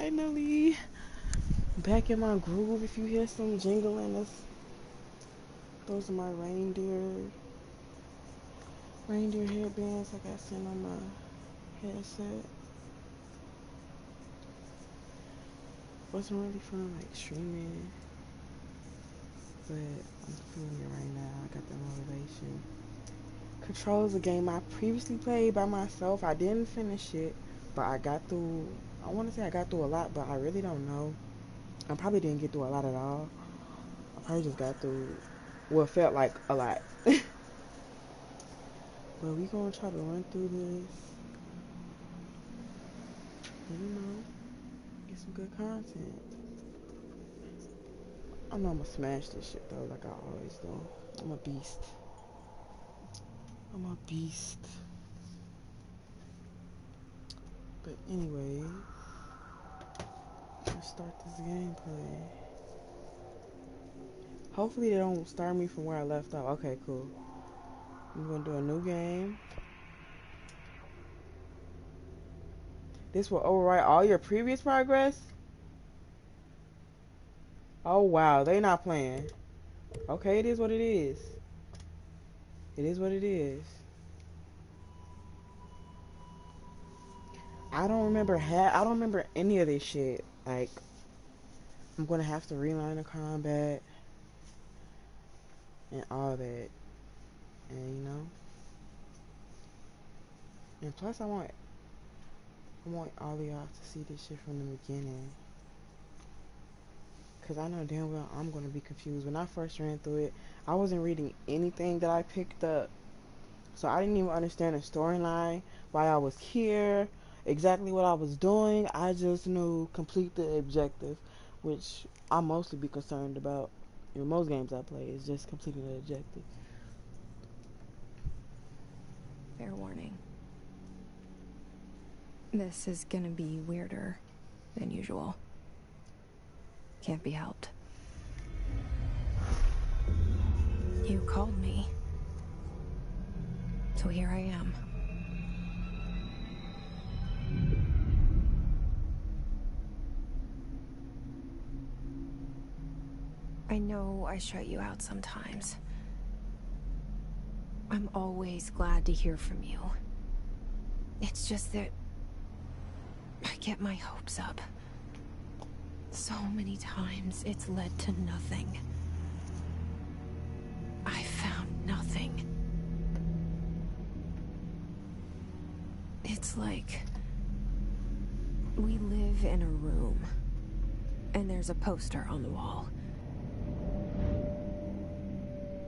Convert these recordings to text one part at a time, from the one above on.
finally back in my groove. If you hear some jingling, those are my reindeer headbands I got sent on my headset. Wasn't really fun like streaming, but I'm feeling it right now. I got the motivation. Control is a game I previously played by myself. I didn't finish it, but I got through. I want to say I got through a lot, but I really don't know. I probably didn't get through a lot at all. I probably just got through what felt like a lot. But we gonna try to run through this, and, get some good content. I know I'm gonna smash this shit though, like I always do. I'm a beast. I'm a beast. But anyway, let's start this gameplay. Hopefully they don't start me from where I left off. Okay, cool. I'm gonna do a new game. This will overwrite all your previous progress? Oh wow, they not playing. Okay, it is what it is. It is what it is. I don't remember any of this shit. Like, I'm gonna have to relearn the combat and all that. And and plus I want all of y'all to see this shit from the beginning. Cause I know damn well I'm gonna be confused. When I first ran through it, I wasn't reading anything that I picked up. So I didn't even understand the storyline, why I was here, exactly what I was doing. I just knew complete the objective, which I mostly be concerned about in most games I play, is just completing the objective. Fair warning. This is gonna be weirder than usual. Can't be helped. You called me. So here I am. I know I shut you out sometimes. I'm always glad to hear from you. It's just that I get my hopes up. So many times it's led to nothing. I found nothing. It's like we live in a room, and there's a poster on the wall.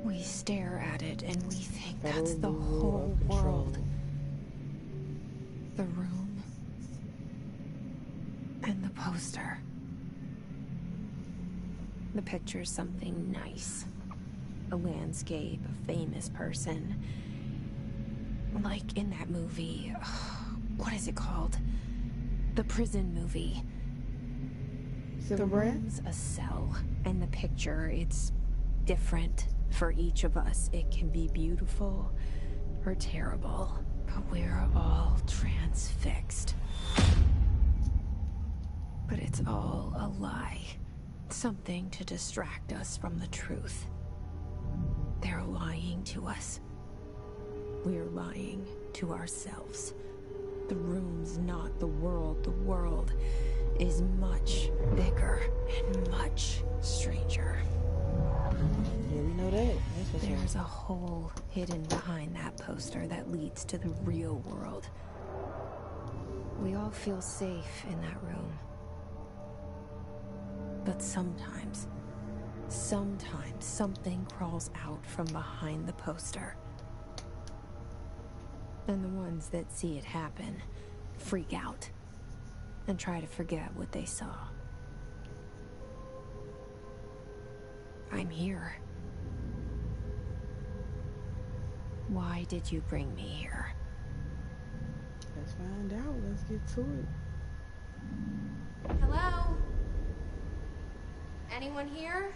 We stare at it and we think that's the whole world. The room and the poster. The picture's something nice. A landscape, a famous person. Like in that movie, what is it called? The prison movie. Civil The room's a cell, and the picture, it's different for each of us. It can be beautiful or terrible, but we're all transfixed. But it's all a lie. Something to distract us from the truth. They're lying to us. We're lying to ourselves. The room's not the world. The world is much bigger and much stranger. Yeah, we know that. There's a hole hidden behind that poster that leads to the real world. We all feel safe in that room. But sometimes something crawls out from behind the poster. And the ones that see it happen freak out and try to forget what they saw. I'm here. Why did you bring me here? Let's find out. Let's get to it. Hello? Anyone here?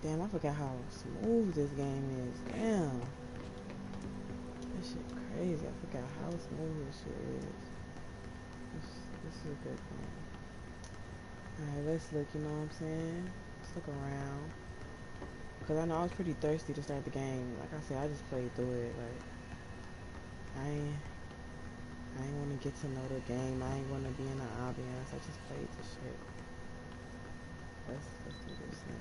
Damn, I forgot how smooth this game is. Damn. That shit crazy. I forgot how smooth this shit is. This is a good thing. Alright, let's look, you know what I'm saying? Let's look around. Cause I know I was pretty thirsty to start the game. Like I said, I just played through it. Like I ain't wanna get to know the game. I ain't wanna be in the ambiance. I just played the shit. Let's do this now.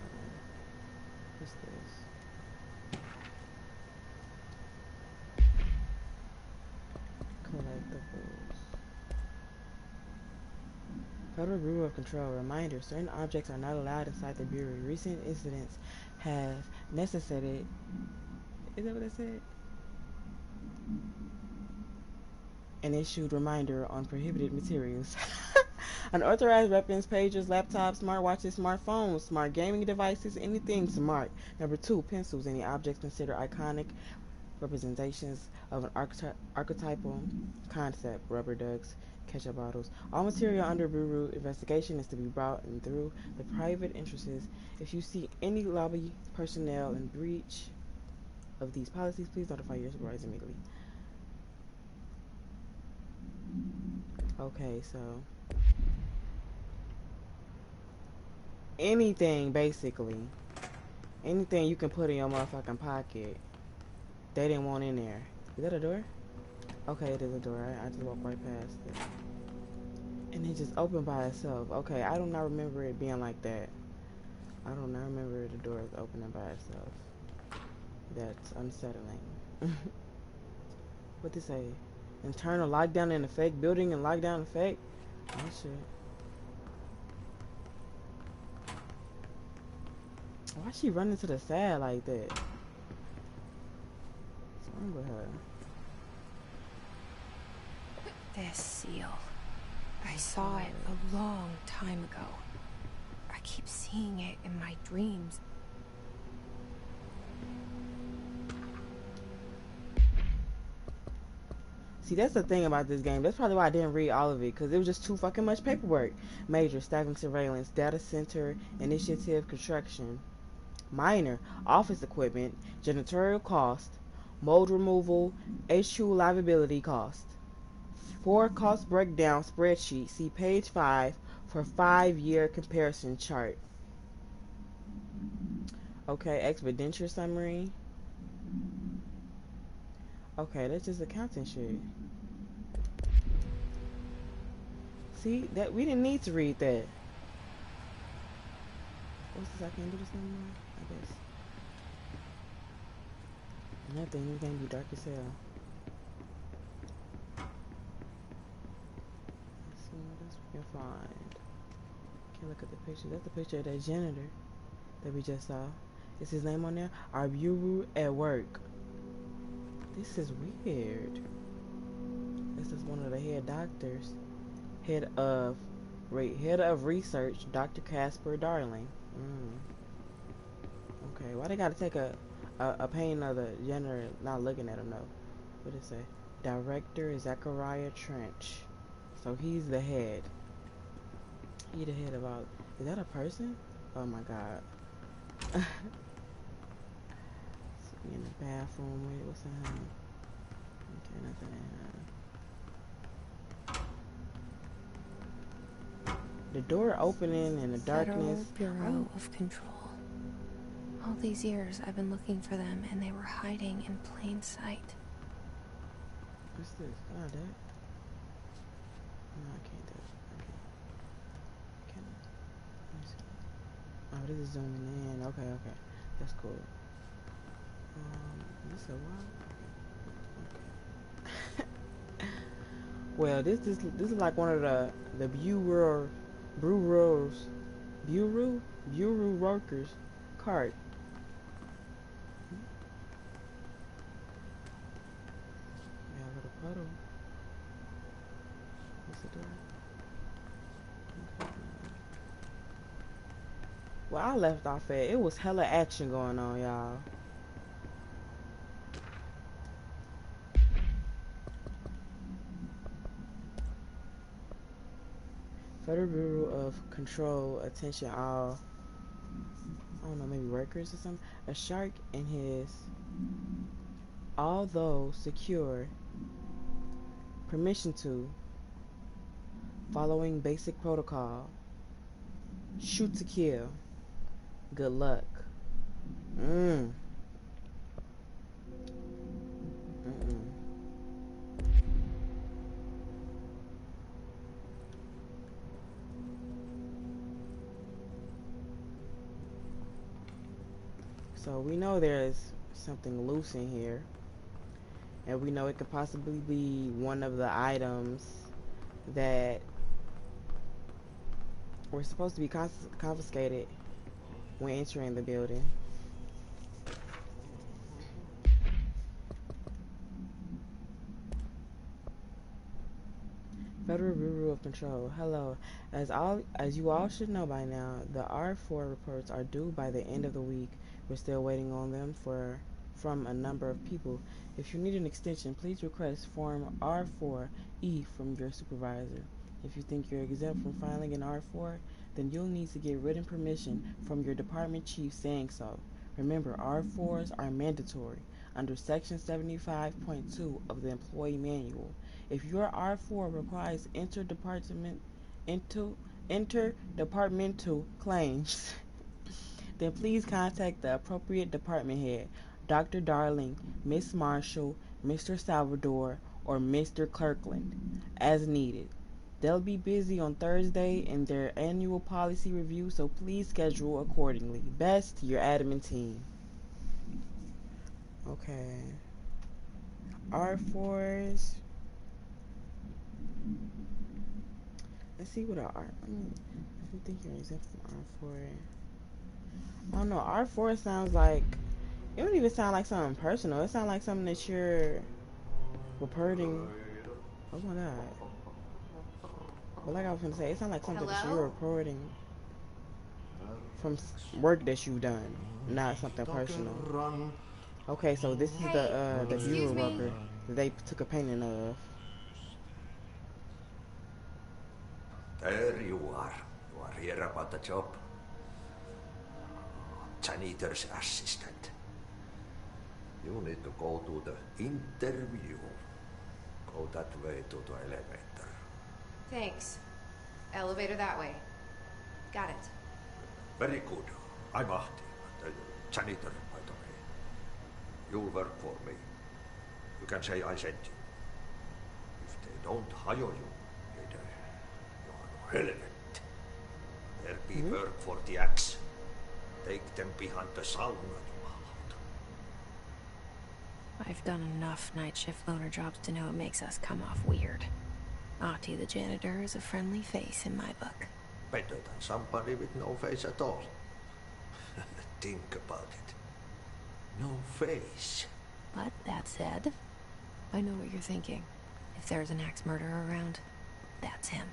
What's this? Collectibles. Federal Bureau of Control. Reminder, certain objects are not allowed inside the Bureau. Recent incidents have necessitated... Is that what it said? An issued reminder on prohibited materials. Unauthorized weapons, pagers, laptops, smartwatches, smartphones, smart gaming devices, anything smart. Number 2, pencils. Any objects considered iconic representations of an archetypal concept. Rubber ducks, ketchup bottles. All material under Bureau investigation is to be brought in through the private entrances. If you see any lobby personnel in breach of these policies, please notify your supervisor immediately. Okay, so anything, basically. Anything you can put in your motherfucking pocket. They didn't want in there. Is that a door? Okay, it is a door. I just walked right past it. And it just opened by itself. Okay, I do not remember it being like that. I do not remember the door opening by itself. That's unsettling. What they say? Internal lockdown in a fake building and lockdown effect? Oh shit. Why is she running to the side like that? What's wrong with her? This seal. I saw it a long time ago. I keep seeing it in my dreams. See, that's the thing about this game. That's probably why I didn't read all of it, because it was just too fucking much paperwork. Major, staffing surveillance, data center, initiative, construction. Minor, office equipment, janitorial cost, mold removal, HQ liability cost. 4 cost breakdown spreadsheet. See page 5 for 5-year comparison chart. Okay, expenditure summary. Okay, that's just accounting shit. See, that we didn't need to read that. What's this? I can't do this no more, I guess. Another thing, this game be dark as hell. Let's see what else we can find. Can't look at the picture. That's the picture of that janitor that we just saw. Is his name on there? Our bureau at work. This is weird. This is one of the head doctors. Head of research, Dr. Casper Darling. Okay, why they gotta take a pain of the janitor not looking at him though? What did it say? Director Zachariah Trench. So he's the head. He the head of all. Is that a person? Oh my god. In the bathroom. Wait, what's in here? Okay, nothing in here. The door opening in the darkness. Federal Bureau of Control. All these years I've been looking for them and they were hiding in plain sight. What's this? Can I do it? No, I can't do it. Okay. Can I? Let me see. Oh, this is zooming in. Okay. That's cool. This a while? Okay. Well, this is like one of the bureau workers cart. Yeah, a little puddle. What's it doing? Okay. Well, I left off at it was hella action going on, y'all. Federal Bureau of Control, attention all, I don't know, maybe workers or something. A shark in his, although secure, Permission to. Following basic protocol. Shoot to kill. Good luck. Mm. Mm-mm. So we know there's something loose in here. And we know it could possibly be one of the items that were supposed to be confiscated when entering the building. Federal Bureau of Control. Hello. As you all should know by now, the R4 reports are due by the end of the week. We're still waiting on them from a number of people. If you need an extension, please request Form R4E from your supervisor. If you think you're exempt from filing an R4, then you'll need to get written permission from your department chief saying so. Remember, R4s are mandatory under Section 75.2 of the Employee Manual. If your R4 requires interdepartmental claims, then please contact the appropriate department head, Dr. Darling, Miss Marshall, Mr. Salvador, or Mr. Kirkland, as needed. They'll be busy on Thursday in their annual policy review, so please schedule accordingly. Best, your admin team. Okay. R4s. Let's see what I think you're exempt from R4. I don't know. R4 sounds like, it don't even sound like something personal. It sounds like something that you're reporting. Oh my god. But like I was gonna say, it sounds like something that you're reporting from work that you've done, not something personal. Okay, so this is the viewer worker that they took a painting of. There you are. You are here about the job. Janitor's assistant. You need to go to the interview. Go that way to the elevator. Thanks. Elevator that way. Got it. Very good. I'm Ahti, the janitor, by the way. You'll work for me. You can say I sent you. If they don't hire you, either you are relevant. There be work for the axe. Take them behind the sauna, you out. I've done enough night shift loner jobs to know it makes us come off weird. Ahti the janitor is a friendly face in my book. Better than somebody with no face at all. Think about it. No face. But that said, I know what you're thinking. If there's an axe murderer around, that's him.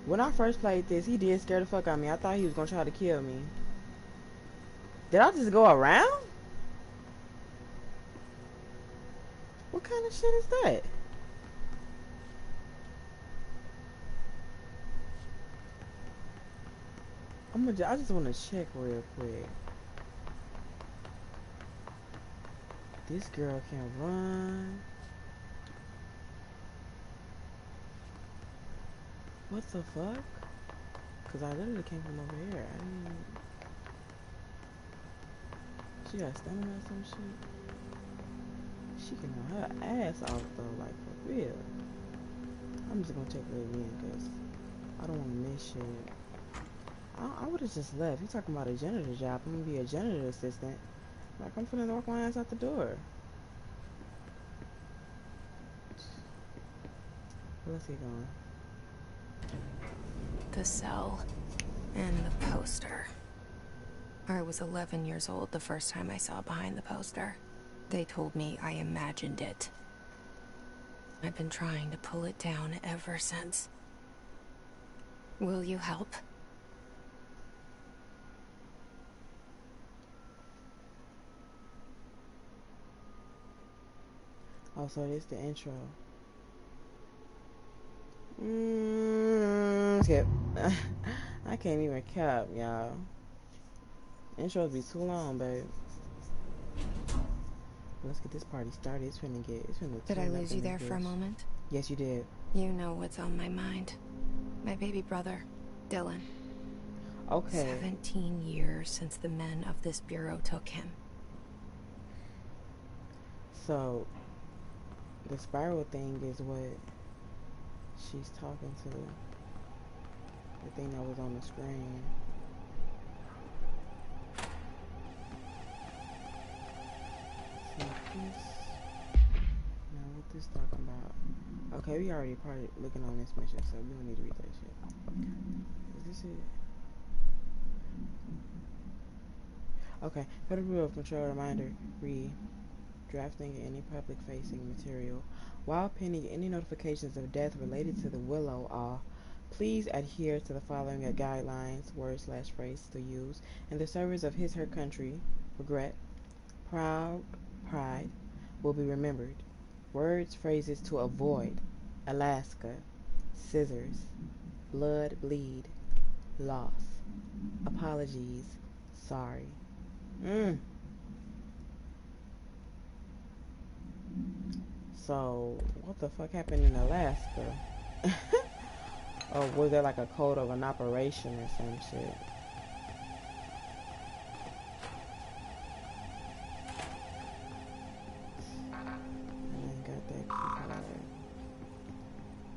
When I first played this, he did scare the fuck out of me. I thought he was gonna try to kill me. Did I just go around? What kind of shit is that? I just want to check real quick. This girl can run. What the fuck? Cause I literally came from over here. I didn't... She got stamina or some shit. She can run her ass off though, like for real. I'm just gonna check it again cause I don't want to miss shit. I would have just left. You talking about a janitor job? I'm gonna be a janitor assistant. Like I'm finna walk my ass out the door. Let's get going. The cell and the poster. I was 11 years old the first time I saw behind the poster. They told me I imagined it. I've been trying to pull it down ever since. Will you help? Oh, so this the intro. Skip. I can't even cap, y'all. Intros be too long, babe. Let's get this party started. It's finna Did I lose you there for a moment? Yes, you did. You know what's on my mind. My baby brother, Dylan. Okay. 17 years since the men of this bureau took him. So, the spiral thing is what she's talking to. The thing that was on the screen. Now what this talking about? Okay, we already started looking on this mission, so we don't need to read that shit. Is this it? Okay, Federal Bureau of Control reminder. Read. Drafting any public-facing material. While pending any notifications of death related to the Willow, please adhere to the following guidelines, word/phrase to use in the service of his/her country. Regret, pride will be remembered. Words, phrases to avoid: Alaska, scissors, blood, bleed, loss, apologies, sorry. So, what the fuck happened in Alaska? Or was there like a code of an operation or some shit? I ain't got that key card.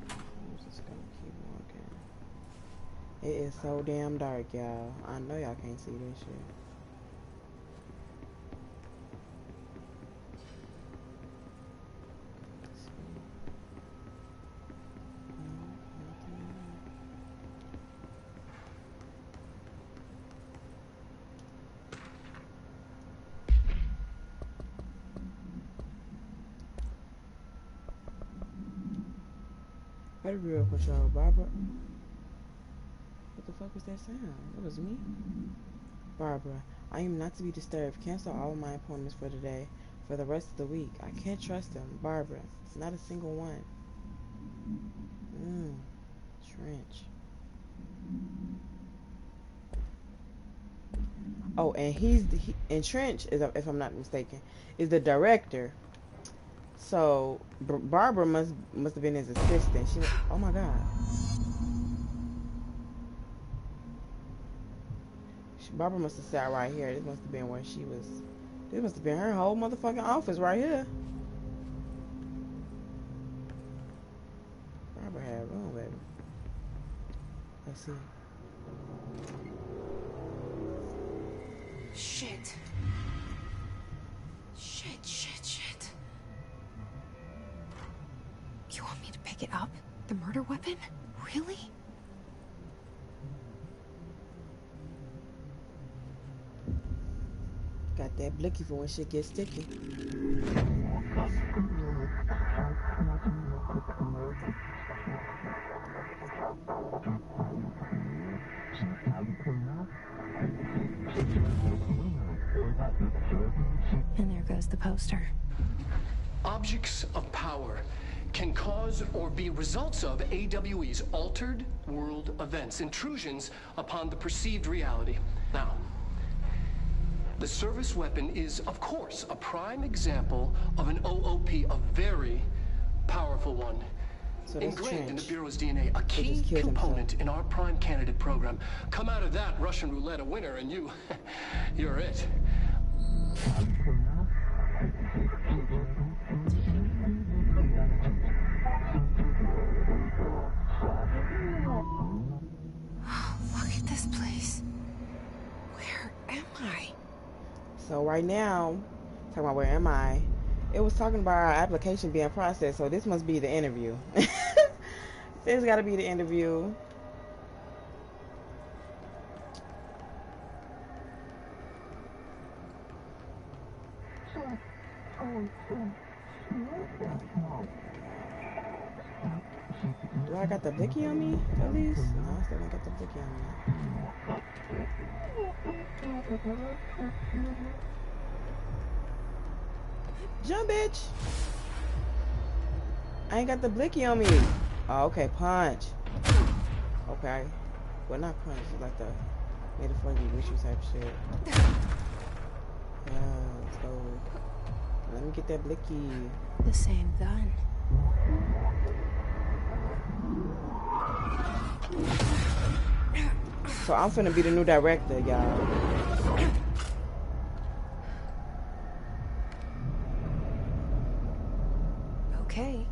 I'm just gonna keep walking. It is so damn dark, y'all. I know y'all can't see this shit. Federal Bureau of Control, Barbara. What the fuck was that sound? It was me. Barbara, I am not to be disturbed. Cancel all of my appointments for today, for the rest of the week. I can't trust them. Barbara, not a single one. Trench. Oh, and and Trench is, if I'm not mistaken, is the director. So Barbara must have been his assistant. Oh my god. Barbara must have sat right here. This must have been where she was. This must have been her whole motherfucking office right here. Barbara had room, baby. Let's see. Shit. Shit. You want me to pick it up? The murder weapon? Really? Got that blicky for when shit gets sticky. And there goes the poster. Objects of power can cause or be results of AWE's altered world events, intrusions upon the perceived reality. Now, the service weapon is, of course, a prime example of an OOP, a very powerful one. So ingrained in the Bureau's DNA, a key component in our prime candidate program. Come out of that Russian roulette a winner, and you're it. Look at this place. Where am I? So right now, talking about where am I? It was talking about our application being processed, so this must be the interview. This got to be the interview. Do I got the blicky on me, at least? No, I still don't got the blicky on me. Jump, bitch! I ain't got the blicky on me. Oh, okay, punch. Okay. Well, not punch, it's like the made a funky wishy type shit. Yeah, let's go. Let me get that blicky. The same gun. So I'm finna be the new director, y'all. Okay.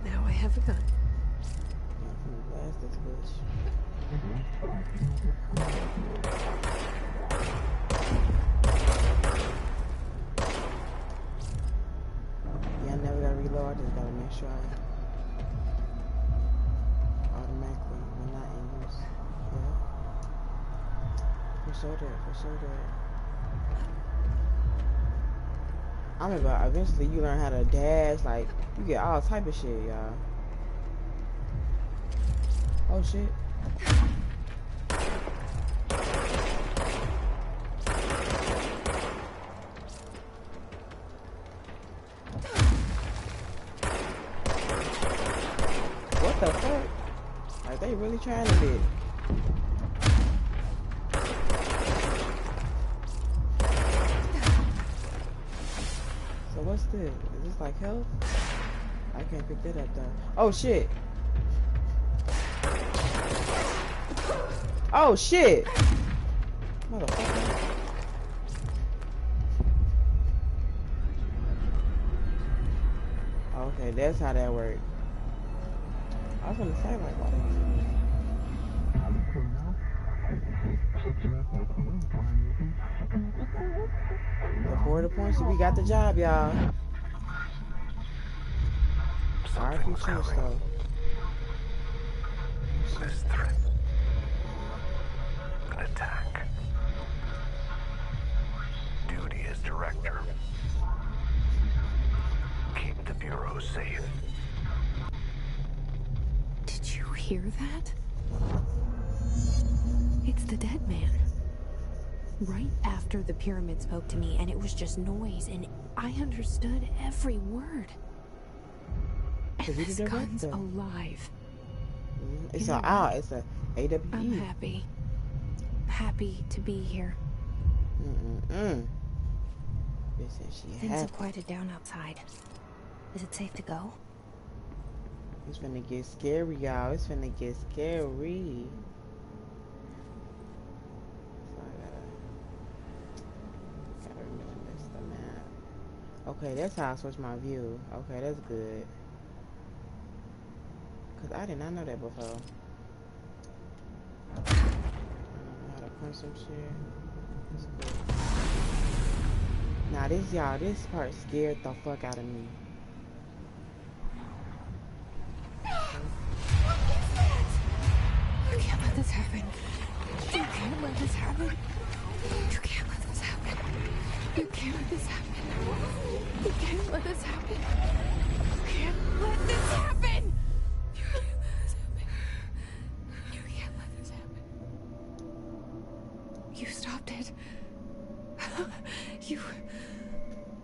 Now I have a gun. I'm finna blast this bitch. Yeah, I never gotta reload. I just gotta make sure I automatically when not in use. Yeah. For sure that. I remember eventually you learn how to dash, like you get all type of shit, y'all. Oh shit. What the fuck? Like they really trying to be. So what's this? Is this like health? I can't pick that up though. Oh shit. Oh shit. Motherfucker. Okay, that's how that worked. I was gonna say like what? The 40 points, we got the job, y'all. Sorry if you changed though. This threat. An attack. Duty as director. Keep the Bureau safe. Did you hear that? It's the dead man. Right after the pyramid spoke to me, and it was just noise, and I understood every word. And this gun's alive. It's You know a what? it's a AWE. I'm happy to be here. Listen, she Things happy. have quieted down outside. Is it safe to go? It's finna get scary, y'all. It's finna get scary. So I gotta remember this the map. Okay, that's how I switch my view. Okay, that's good. Cause I did not know that before. I don't know how to punch some shit. That's good. Now this part scared the fuck out of me. You can't let this happen. You can't let this happen. You can't let this happen. You can't let this happen. You can't let this happen. You can't let this happen. You can't let this happen. You can't let this happen. You stopped it. You...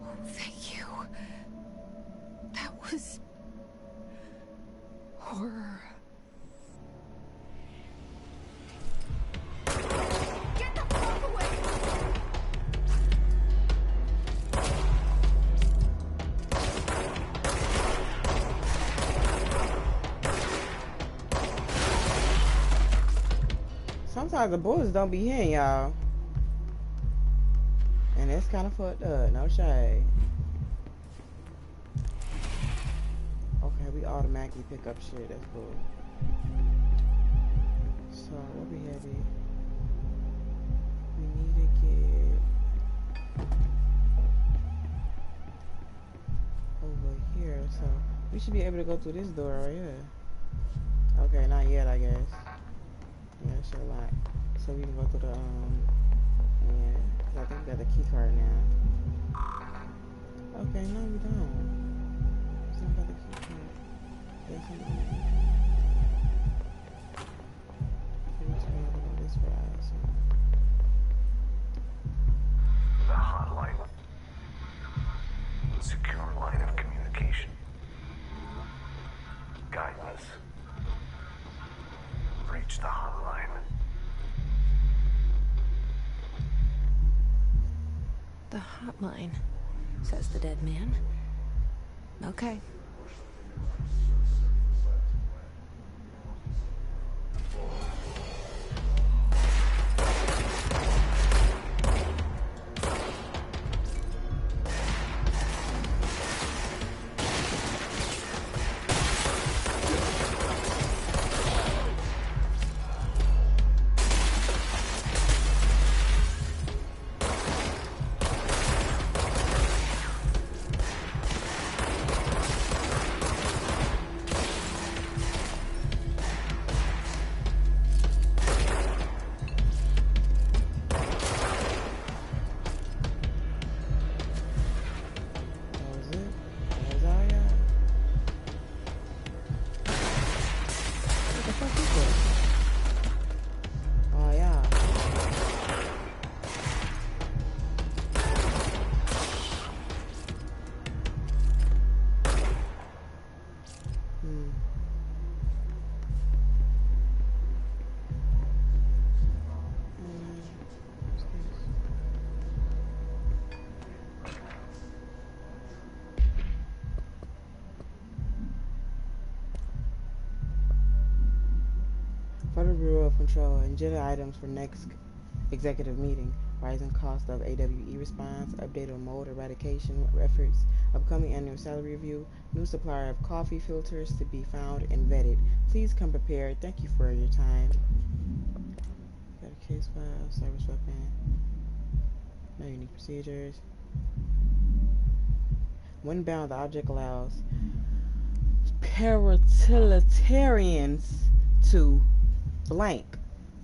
Oh, thank you. That was... horror. Get the fuck away! Sometimes the bullets don't be hitting y'all. And that's kind of fucked up. No shade. Okay, we automatically pick up shit. That's cool. So, what we headed? We need to get over here. So, we should be able to go through this door right here. Okay, not yet, I guess. Yeah, that shit locked. So we can go through the, yeah. 'Cause I think we got the key card now. Okay, no, we don't. Still got the key card. Definitely. We just gotta go this way, so. The hotline. Secure line of communication. Guidance. Reach the hotline. The hotline. says the dead man. Okay. Federal Bureau of Control, agenda items for next executive meeting. Rising cost of AWE response, update on mold eradication efforts, upcoming annual salary review, new supplier of coffee filters to be found and vetted. Please come prepared. Thank you for your time. Got a case file, service weapon. No unique procedures. When bound, the object allows paratiliterians to blank.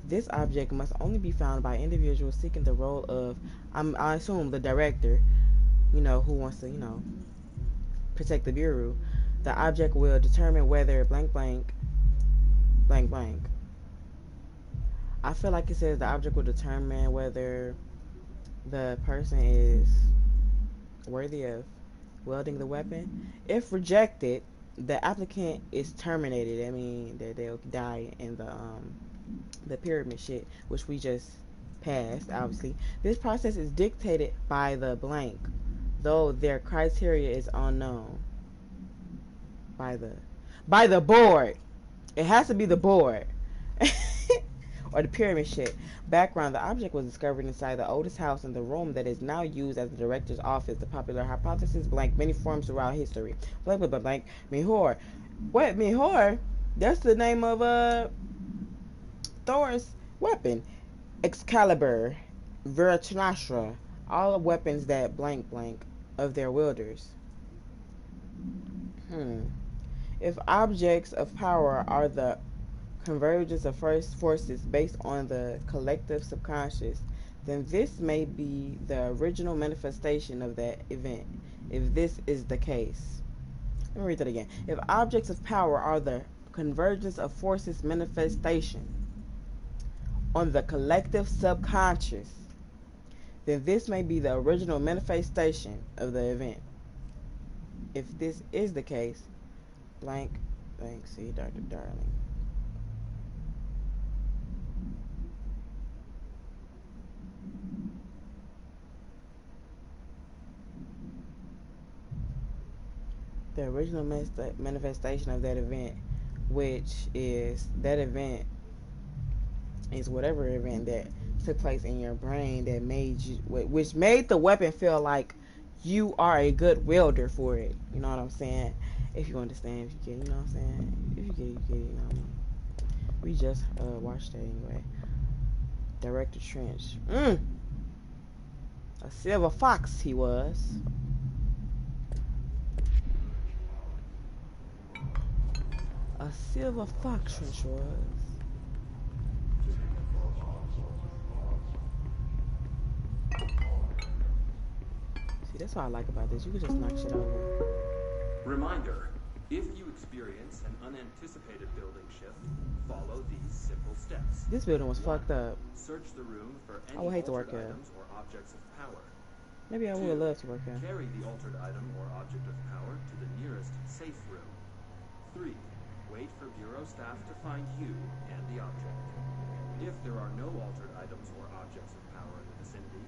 This object must only be found by individuals seeking the role of, I assume, the director, who wants to, protect the Bureau. The object will determine whether blank blank blank blank. I feel like it says the object will determine whether the person is worthy of wielding the weapon. If rejected, the applicant is terminated. I mean, they'll die in the pyramid shit, which we just passed, obviously. This process is dictated by the blank, though their criteria is unknown. By the board. It has to be the board. Or the pyramid shit. Background: the object was discovered inside the oldest house in the room that is now used as the director's office. The popular hypothesis: blank, many forms throughout history. Blank, blank, blank, blank. Mihor. What? Mihor? That's the name of Thor's weapon. Excalibur. Viratanashra. All weapons that blank blank of their wielders. If objects of power are the convergence of first forces based on the collective subconscious, then this may be the original manifestation of that event. If this is the case, let me read that again. If objects of power are the convergence of forces manifestation on the collective subconscious, then this may be the original manifestation of the event. If this is the case, blank, blank, see, Dr. Darling. The original manifestation of that event, which is that event is whatever event that took place in your brain that made you, which made the weapon feel like you are a good wielder for it. You know what I'm saying? If you understand, if you get, you know what I'm saying? If you get it, you get it, you know what I mean? We just watched that anyway. Director Trench. A silver fox he was. A silver fox Trench was. See, that's what I like about this. You can just knock shit over. Reminder, if you experience an unanticipated building shift, follow these simple steps. This building was fucked up. Search the room for any I would hate to work altered here. items or objects of power. Maybe I would love to work here. Carry the altered item or object of power to the nearest safe room. 3. Wait for Bureau staff to find you and the object. If there are no altered items or objects of power in the vicinity,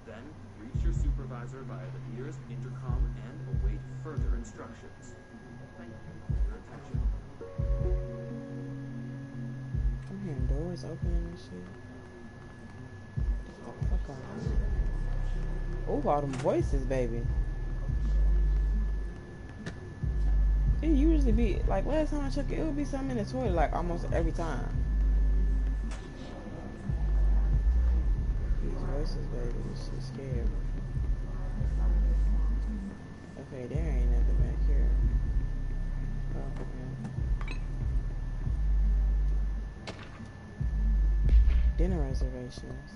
Then, reach your supervisor via the nearest intercom and await further instructions. Thank you for your attention. I'm hearing doors opening and shit. What the fuck on? Oh, all them voices, baby. It usually be, like, last time I checked it, it would be something in the toilet, like, almost every time. These voices, baby, this shit's scary. Okay, there ain't nothing back here. Oh, okay. Dinner reservations.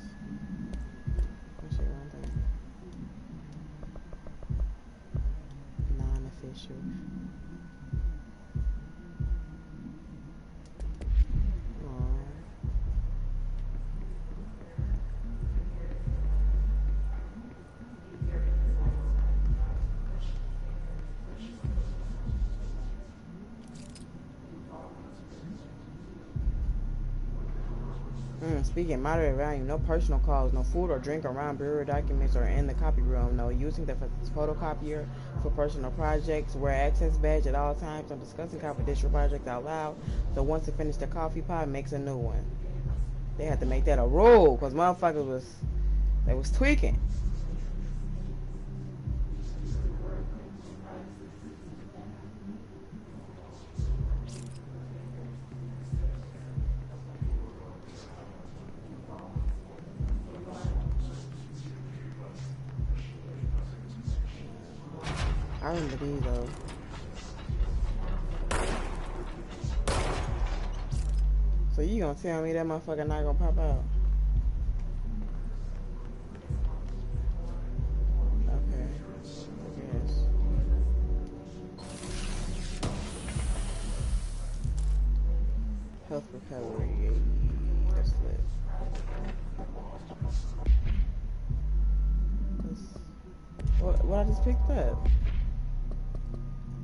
What's your wrong thing? Non-official. Speaking moderate value, no personal calls, no food or drink around bureau documents or in the copy room, no using the photocopier for personal projects, wear access badge at all times, no discussing confidential projects out loud, so once they finish the coffee pot, makes a new one. They had to make that a rule, because motherfuckers was tweaking. I remember these though. So you gonna tell me that motherfucker not gonna pop out? Okay, I guess. Health recovery, that's lit. What I just picked up?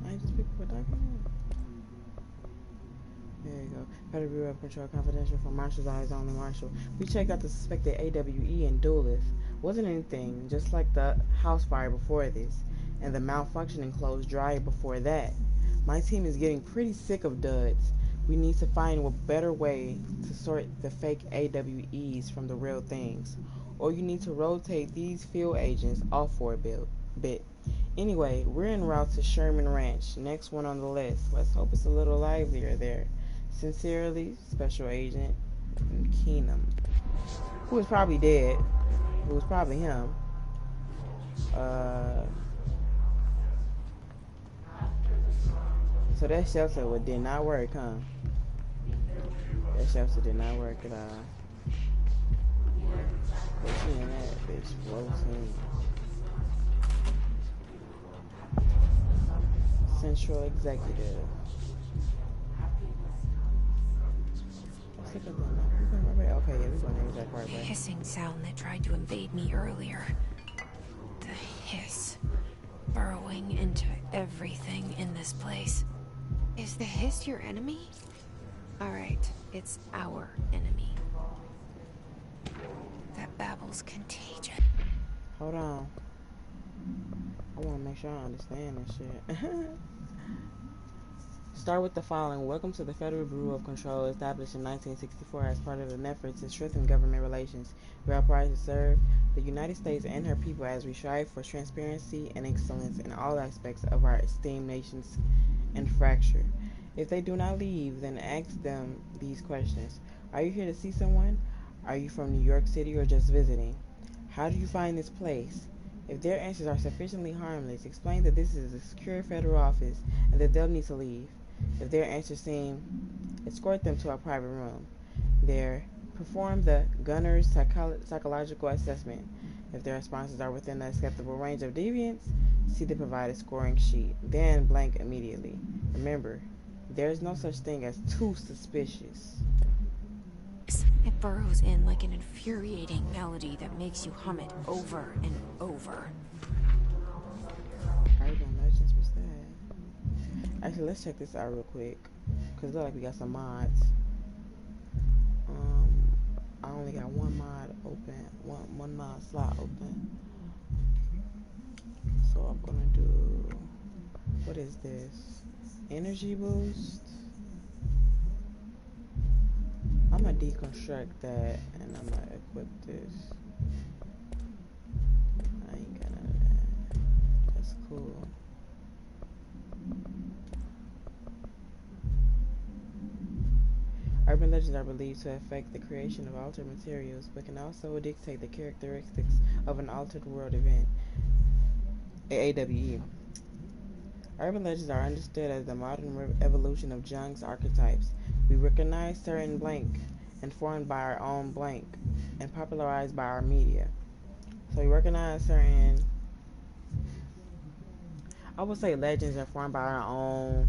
I just picked up a document. There you go. Federal Bureau of Control confidential for Marshall's eyes only Marshall. We checked out the suspected AWE and Duelist. Wasn't anything, just like the house fire before this, and the malfunctioning clothes dryer before that. My team is getting pretty sick of duds. We need to find a better way to sort the fake AWEs from the real things. Or you need to rotate these field agents off for a bit. Anyway, we're en route to Sherman Ranch, next one on the list. Let's hope it's a little livelier there. Sincerely, Special Agent Keenum. Who was probably dead. It was probably him. So that shelter did not work, huh? That shelter did not work at all. But she in that bitch floating. Central Executive. Let's look at that. Okay, yeah, we're going to the exact right way. Hissing sound that tried to invade me earlier. The hiss. Burrowing into everything in this place. Is the hiss your enemy? Alright, it's our enemy. That babble's contagion. Hold on. I want to make sure I understand this shit. Start with the following. Welcome to the Federal Bureau of Control, established in 1964 as part of an effort to strengthen government relations. We are proud to serve the United States and her people as we strive for transparency and excellence in all aspects of our esteemed nation's infrastructure. If they do not leave, then ask them these questions. Are you here to see someone? Are you from New York City or just visiting? How do you find this place? If their answers are sufficiently harmless, explain that this is a secure federal office and that they'll need to leave. If their answers seem, escort them to a private room. There, perform the gunner's psychological assessment. If their responses are within the acceptable range of deviance, see the provided scoring sheet. Then blank immediately. Remember, there's no such thing as too suspicious. It burrows in like an infuriating melody that makes you hum it over and over. Urban Legends, what's that? Actually, let's check this out real quick, because it looks like we got some mods. I only got one mod open, one mod slot open. So I'm gonna do, what is this? Energy boost. I'm gonna deconstruct that and I'm gonna equip this. I ain't got none of that. That's cool. Urban legends are believed to affect the creation of altered materials, but can also dictate the characteristics of an altered world event. AWE. Urban legends are understood as the modern evolution of Jung's archetypes. We recognize certain blank, informed by our own blank, and popularized by our media. So we recognize certain, I would say, legends informed by our own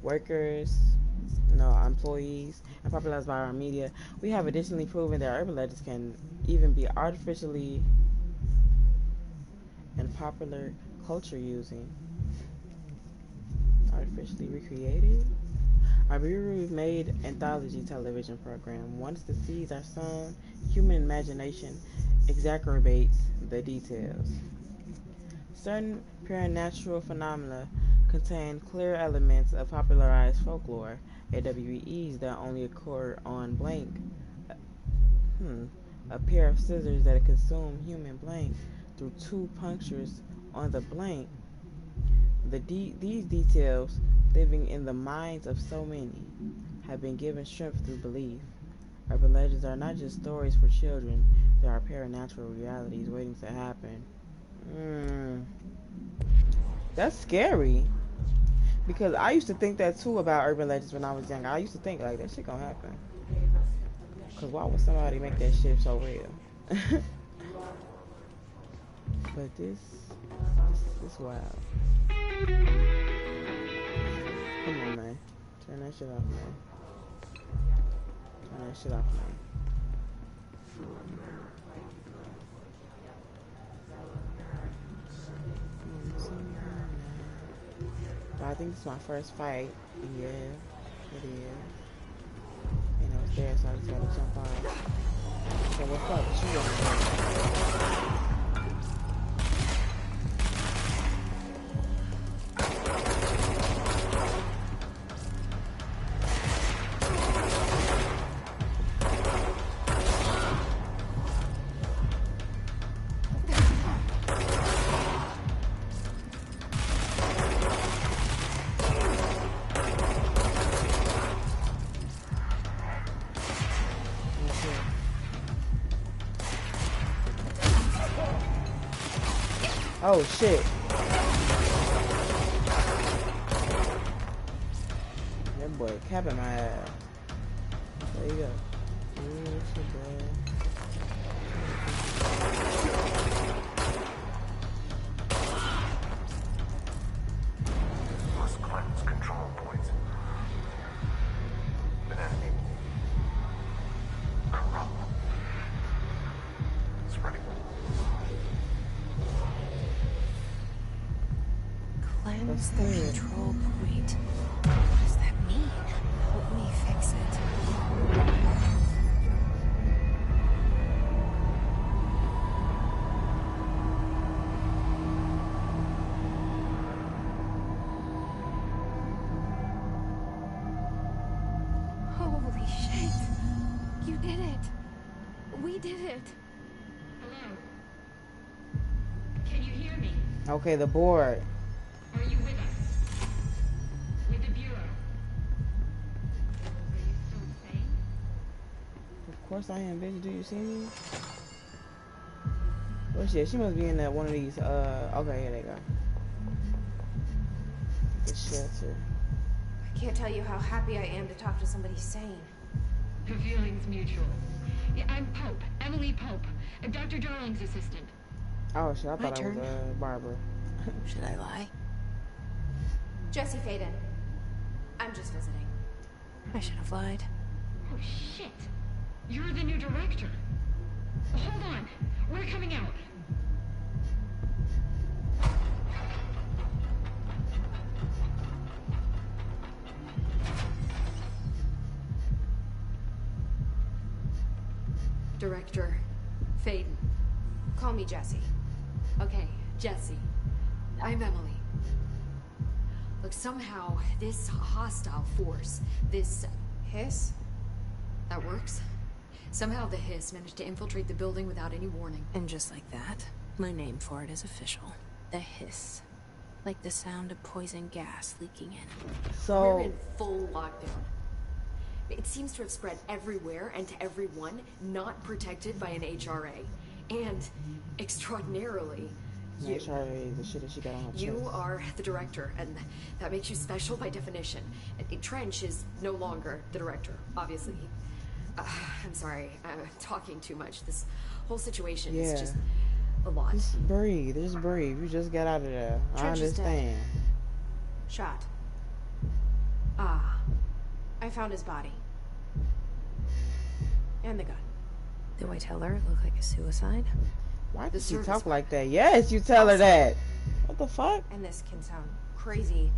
workers, employees, and popularized by our media. We have additionally proven that urban legends can even be artificially and popular culture using. Artificially recreated? Our Bureau-made anthology television program. Once the seeds are sown, human imagination exacerbates the details. Certain supernatural phenomena contain clear elements of popularized folklore, AWEs that only occur on blank. A pair of scissors that consume human blank through two punctures on the blank. These details, living in the minds of so many, have been given strength through belief. Urban legends are not just stories for children, they are paranatural realities waiting to happen. That's scary. Because I used to think that too about urban legends when I was young. I used to think like that shit gonna happen. Cause why would somebody make that shit so real? But this wild. Come on, man. Turn that shit off, man. Turn that shit off, man. I think this is my first fight. Yeah, it is. And I was there, so I just gotta jump off. So what's up? What you doing? Oh shit. That boy capping my ass. There you go. Ooh, shit, boy. Must cleanse control points. An enemy. Corrupt. Spreading. Cleanse the control point. What does that mean? Help me fix it. Holy shit! You did it! We did it! Hello? Can you hear me? Okay, the board. Are you with us? With the Bureau? Are you still sane? Of course I am, bitch. Do you see me? Oh shit, she must be in one of these, okay, here they go. The shelter. I can't tell you how happy I am to talk to somebody sane. The feeling's mutual. Yeah, I'm Pope. Emily Pope. Dr. Darling's assistant. Oh shit, I My thought I was, turn. Barbara. Should I lie? Jesse Faden. I'm just visiting. I should have lied. Oh, shit. You're the new director. Hold on. We're coming out. Director Faden. Call me Jessie. Okay, Jessie. I'm Emily. Look, somehow this hostile force, this Hiss? that works. Somehow the Hiss managed to infiltrate the building without any warning. And just like that, my name for it is official. The Hiss. Like the sound of poison gas leaking in. So We're in full lockdown. It seems to have spread everywhere and to everyone not protected by an HRA. And, extraordinarily, you. HRA, the shit that she got on her chest. You are the director, and that makes you special by definition. Trench is no longer the director, obviously. I'm sorry, I'm talking too much. This whole situation is just a lot. Just breathe, You just got out of there. Trench I understand. Shot. I found his body. And the gun. Do I tell her it looked like a suicide? Why does she service talk like that? Yes, you tell her that. What the fuck? And this can sound crazy,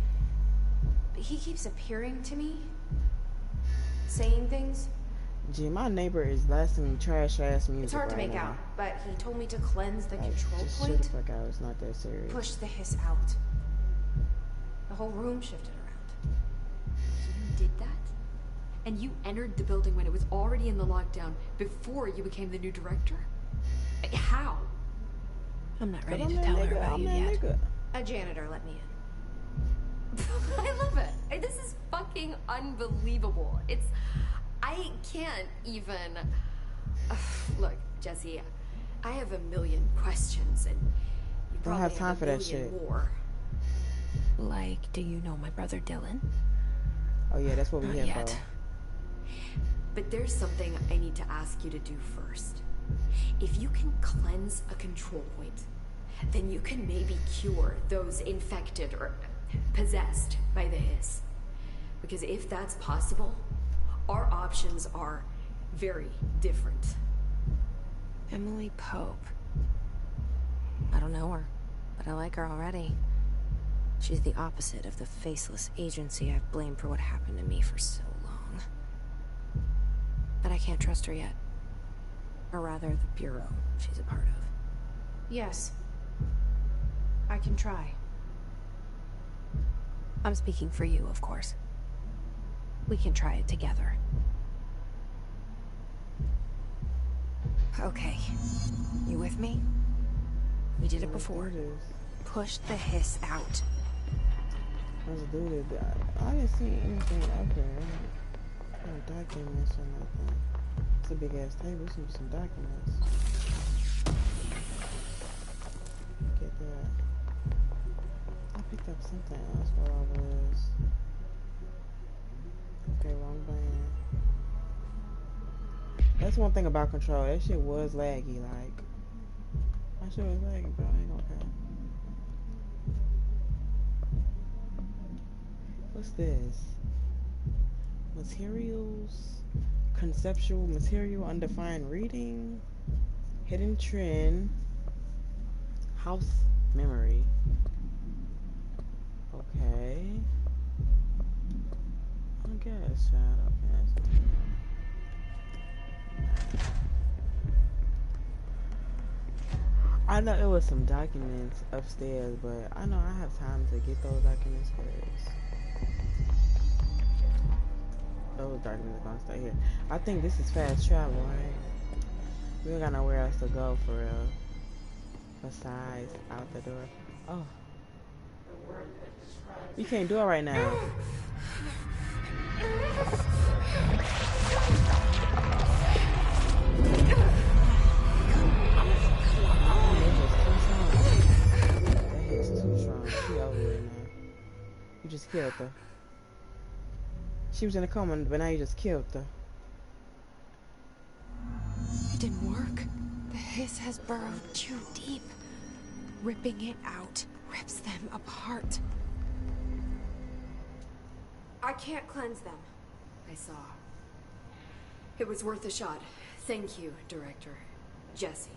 but he keeps appearing to me, saying things. Gee, my neighbor is blasting trash ass music. It's hard to right make now. out, but he told me to cleanse the control Just shut point, the fuck out. It's not that serious. push the Hiss out. The whole room shifted around. You did that? And you entered the building when it was already in the lockdown before you became the new director? How? I'm not But ready I'm to that tell her nigga, about I'm you that yet. nigga. A janitor let me in. I love it. This is fucking unbelievable. I can't even... Look, Jessie, I have a million questions, and you Don't probably have time a for that million shit. more. Like, do you know my brother Dylan? Oh yeah, that's what we Not here yet. for. But there's something I need to ask you to do first. If you can cleanse a control point, then you can maybe cure those infected or possessed by the Hiss. Because if that's possible, our options are very different. Emily Pope. I don't know her, but I like her already. She's the opposite of the faceless agency I've blamed for what happened to me for so long. But I can't trust her yet. Or rather, the Bureau she's a part of. Yes. I can try. I'm speaking for you, of course. We can try it together. Okay. You with me? We did it before. Let's do this. Push the Hiss out. Let's do this. I didn't see anything up here. No documents or nothing. It's a big ass table. Some documents. Get that. I picked up something else while I was. Okay, wrong button. That's one thing about Control. That shit was laggy. Like, my shit was laggy, but I ain't gonna care. What's this? Materials, conceptual material, undefined reading, hidden trend, house memory. Okay. I guess, child. Okay. I know it was some documents upstairs, but I know I have time to get those documents first. Those documents are gonna stay here. I think this is fast travel, right? We don't got nowhere else to go for real. Besides out the door. Oh. You can't do it right now. That hit's too strong. She over it now. You just killed her. She was in a coma, but now you just killed her. It didn't work. The Hiss has burrowed too deep. Ripping it out rips them apart. I can't cleanse them. I saw. It was worth a shot. Thank you, Director. Jessie.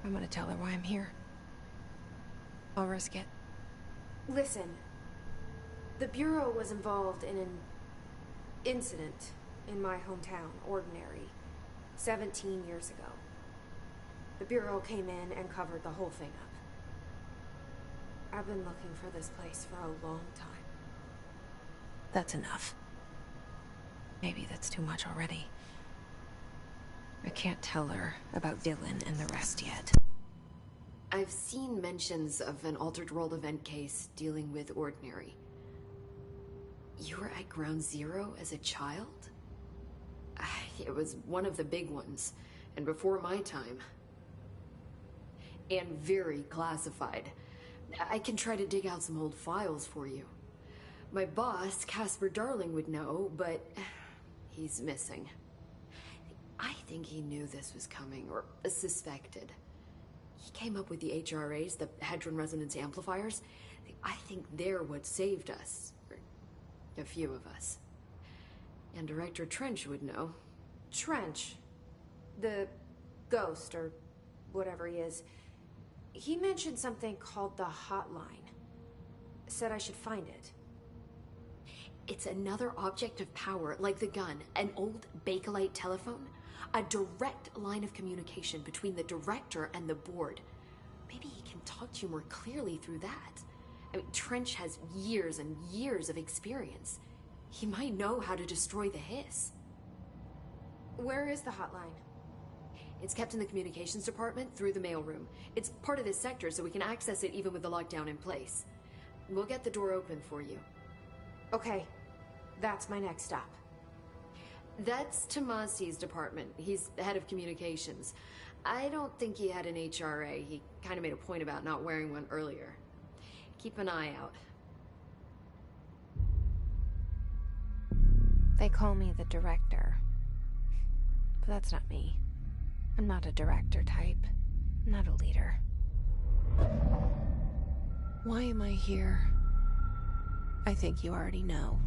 I'm gonna tell her why I'm here. I'll risk it. Listen, the Bureau was involved in an incident in my hometown, Ordinary, 17 years ago. The Bureau came in and covered the whole thing up. I've been looking for this place for a long time. That's enough. Maybe that's too much already. I can't tell her about Dylan and the rest yet. I've seen mentions of an Altered World event case dealing with Ordinary. You were at Ground Zero as a child? It was one of the big ones, and before my time. And very classified. I can try to dig out some old files for you. My boss, Casper Darling, would know, but he's missing. I think he knew this was coming, or suspected. He came up with the HRAs, the Hadron Resonance Amplifiers. I think they're what saved us. Or a few of us. And Director Trench would know. Trench, the ghost, or whatever he is, he mentioned something called the Hotline. Said I should find it. It's another object of power, like the gun, an old Bakelite telephone. A direct line of communication between the director and the board. Maybe he can talk to you more clearly through that. I mean, Trench has years and years of experience. He might know how to destroy the Hiss. Where is the hotline? It's kept in the communications department through the mailroom. It's part of this sector, so we can access it even with the lockdown in place. We'll get the door open for you. Okay, that's my next stop. That's Tomasi's department. He's the head of communications. I don't think he had an HRA. He kind of made a point about not wearing one earlier. Keep an eye out. They call me the director. But that's not me. I'm not a director type. I'm not a leader. Why am I here? I think you already know.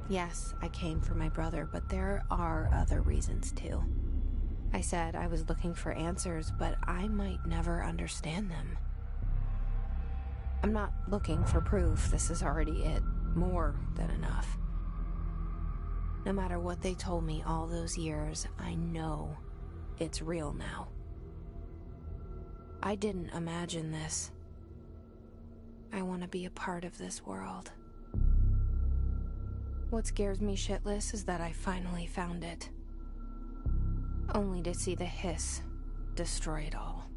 Yes, I came for my brother, but there are other reasons too. I said I was looking for answers, but I might never understand them. I'm not looking for proof. This is already it. More than enough. No matter what they told me all those years, I know it's real now. I didn't imagine this. I want to be a part of this world. What scares me shitless is that I finally found it. Only to see the Hiss destroy it all.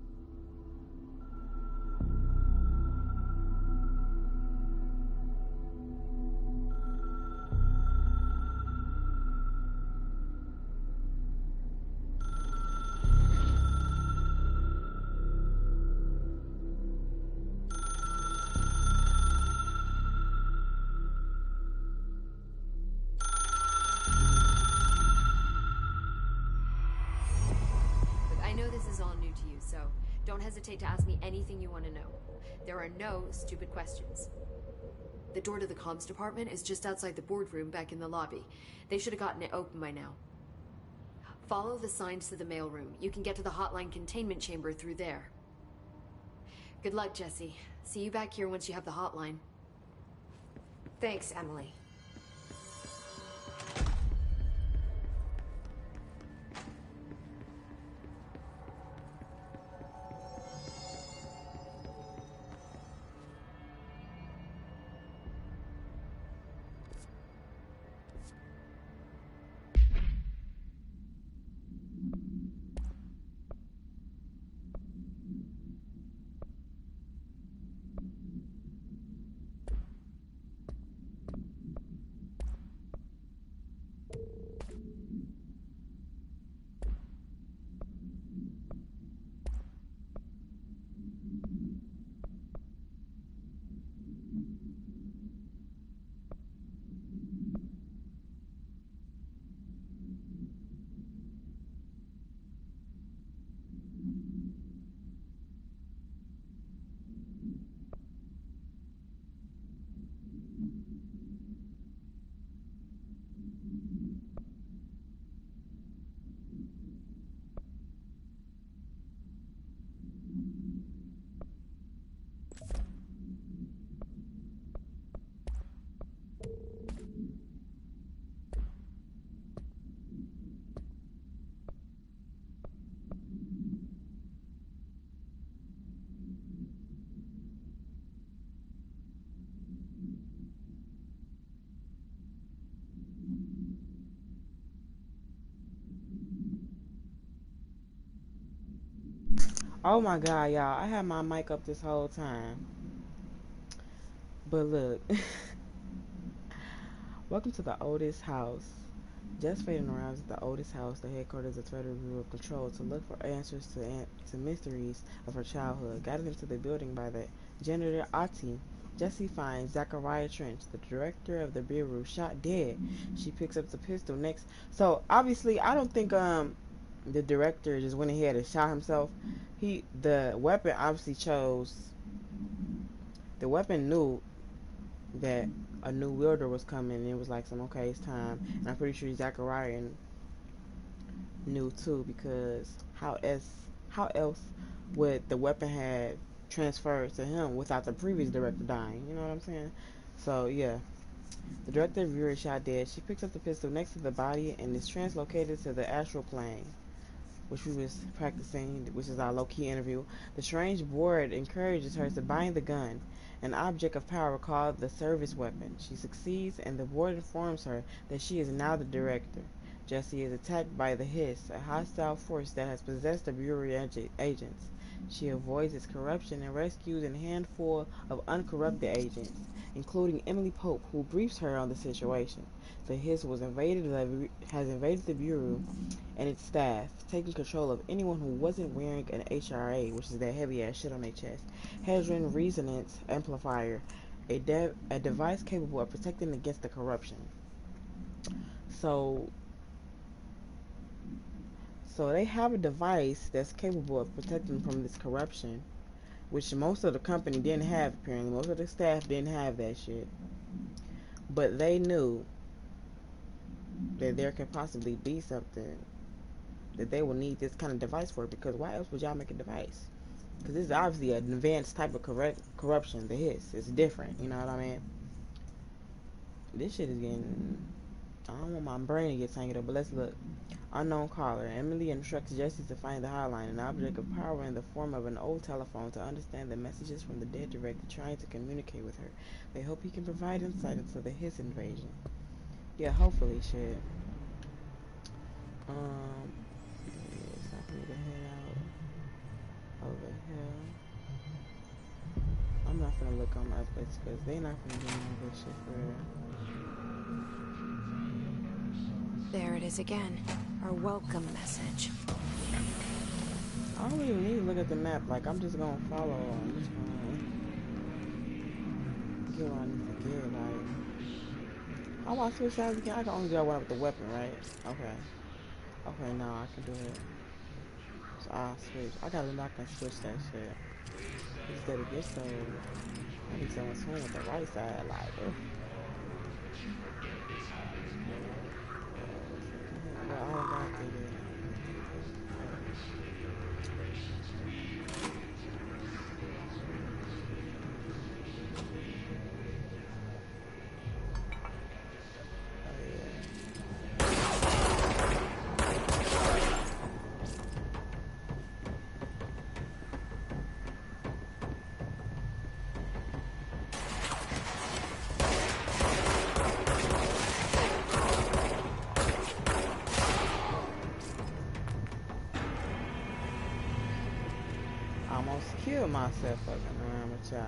Don't hesitate to ask me anything you want to know. There are no stupid questions. The door to the comms department is just outside the boardroom back in the lobby. They should have gotten it open by now. Follow the signs to the mailroom. You can get to the hotline containment chamber through there. Good luck, Jesse. See you back here once you have the hotline. Thanks, Emily. Oh my god, y'all. I had my mic up this whole time. But look. Welcome to the Otis house. Jess Faden arrives at the Otis house, the headquarters of the Federal Bureau of Control, to look for answers to mysteries of her childhood. Guided into the building by the janitor Ati, Jessie finds Zachariah Trench, the director of the Bureau, shot dead. She picks up the pistol next. So obviously, I don't think the director just went ahead and shot himself. The weapon obviously chose. The weapon knew that a new wielder was coming, and it was like okay, it's time. And I'm pretty sure Zachariah knew too, because how else would the weapon have transferred to him without the previous director dying? You know what I'm saying? So yeah, the director of Bureau is shot dead. She picks up the pistol next to the body and is translocated to the astral plane, which we was practicing, which is our low-key interview. The strange board encourages her to bind the gun, an object of power called the service weapon. She succeeds, and the board informs her that she is now the director. Jessie is attacked by the Hiss, a hostile force that has possessed the Bureau agents. She avoids its corruption and rescues a handful of uncorrupted agents, including Emily Pope, who briefs her on the situation. The Hiss has invaded the Bureau and its staff, taking control of anyone who wasn't wearing an HRA, which is that heavy ass shit on their chest. Hadron Resonance Amplifier, a device capable of protecting against the corruption. So they have a device that's capable of protecting from this corruption, which most of the company didn't have, apparently. Most of the staff didn't have that shit. But they knew that there could possibly be something that they will need this kind of device for, because why else would y'all make a device? Because this is obviously an advanced type of corruption. The Hiss, it's different, you know what I mean? This shit is getting, I don't want my brain to get tangled up, but let's look. Unknown caller. Emily instructs Jessie to find the hotline, an object of power in the form of an old telephone, to understand the messages from the dead director trying to communicate with her. They hope he can provide insight into the Hiss invasion. Yeah, hopefully, shit. It's time for me to head out over here. I'm not gonna look on my place because they not gonna do any good shit for real. There it is again. Our welcome message. I don't even need to look at the map. Like, I'm just gonna follow. I'm just gonna get what I need to get. Like, how do I switch sides again? I can only do that one with the weapon, right? Okay. Okay, no, I can do it. So I'll switch. I gotta not gonna switch that shit. Instead of this, so I need someone swing with the right side, like, but I don't got to do it. Almost killed myself fucking around with y'all.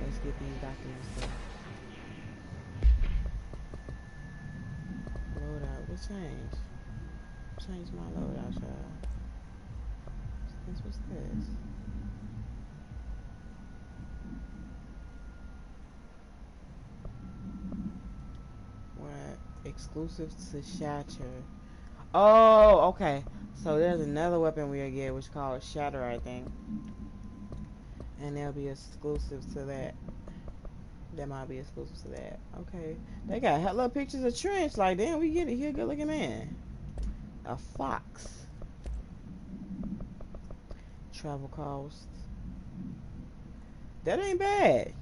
Let's get these documents done. Loadout, what changed? Change my loadout, y'all. What's this? What? Exclusive to Shatter. Oh, okay. So there's another weapon we'll get, which is called Shatter, I think. And they'll be exclusive to that. That might be exclusive to that. Okay. They got hella pictures of Trench. Like, damn, we get it here. Good looking man. A fox. Travel costs. That ain't bad.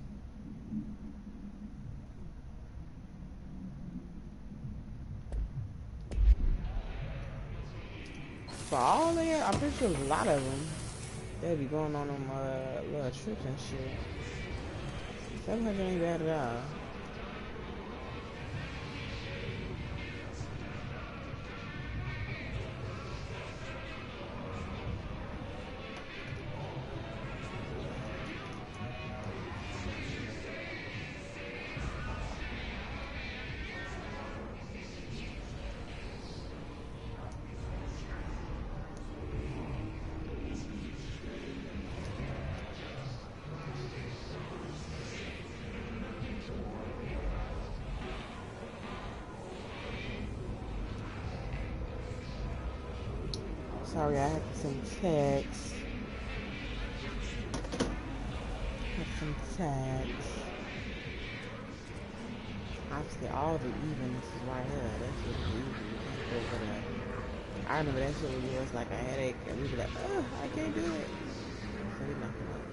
For all that, I'm pretty sure there's a lot of them. They'll be going on them little trips and shit. 700 ain't bad at all. Sorry, I had some text. Obviously, all the evenness is right here. That shit is easy. You can't go for that. I remember that shit when you was like a headache, and we were like, oh, I can't do it. So we're not gonna do it.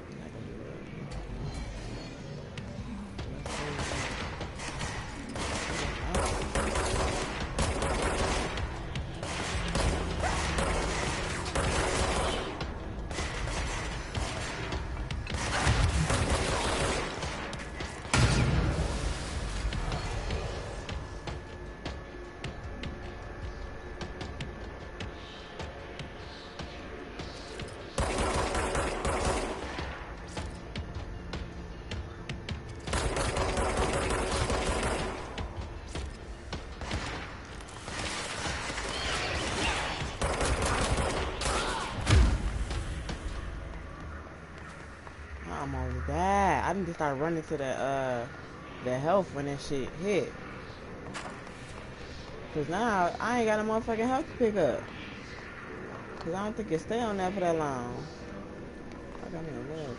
I need to start running to the health when that shit hit. Cause now I ain't got a motherfucking health to pick up. Cause I don't think it stay on there for that long. I got me a little.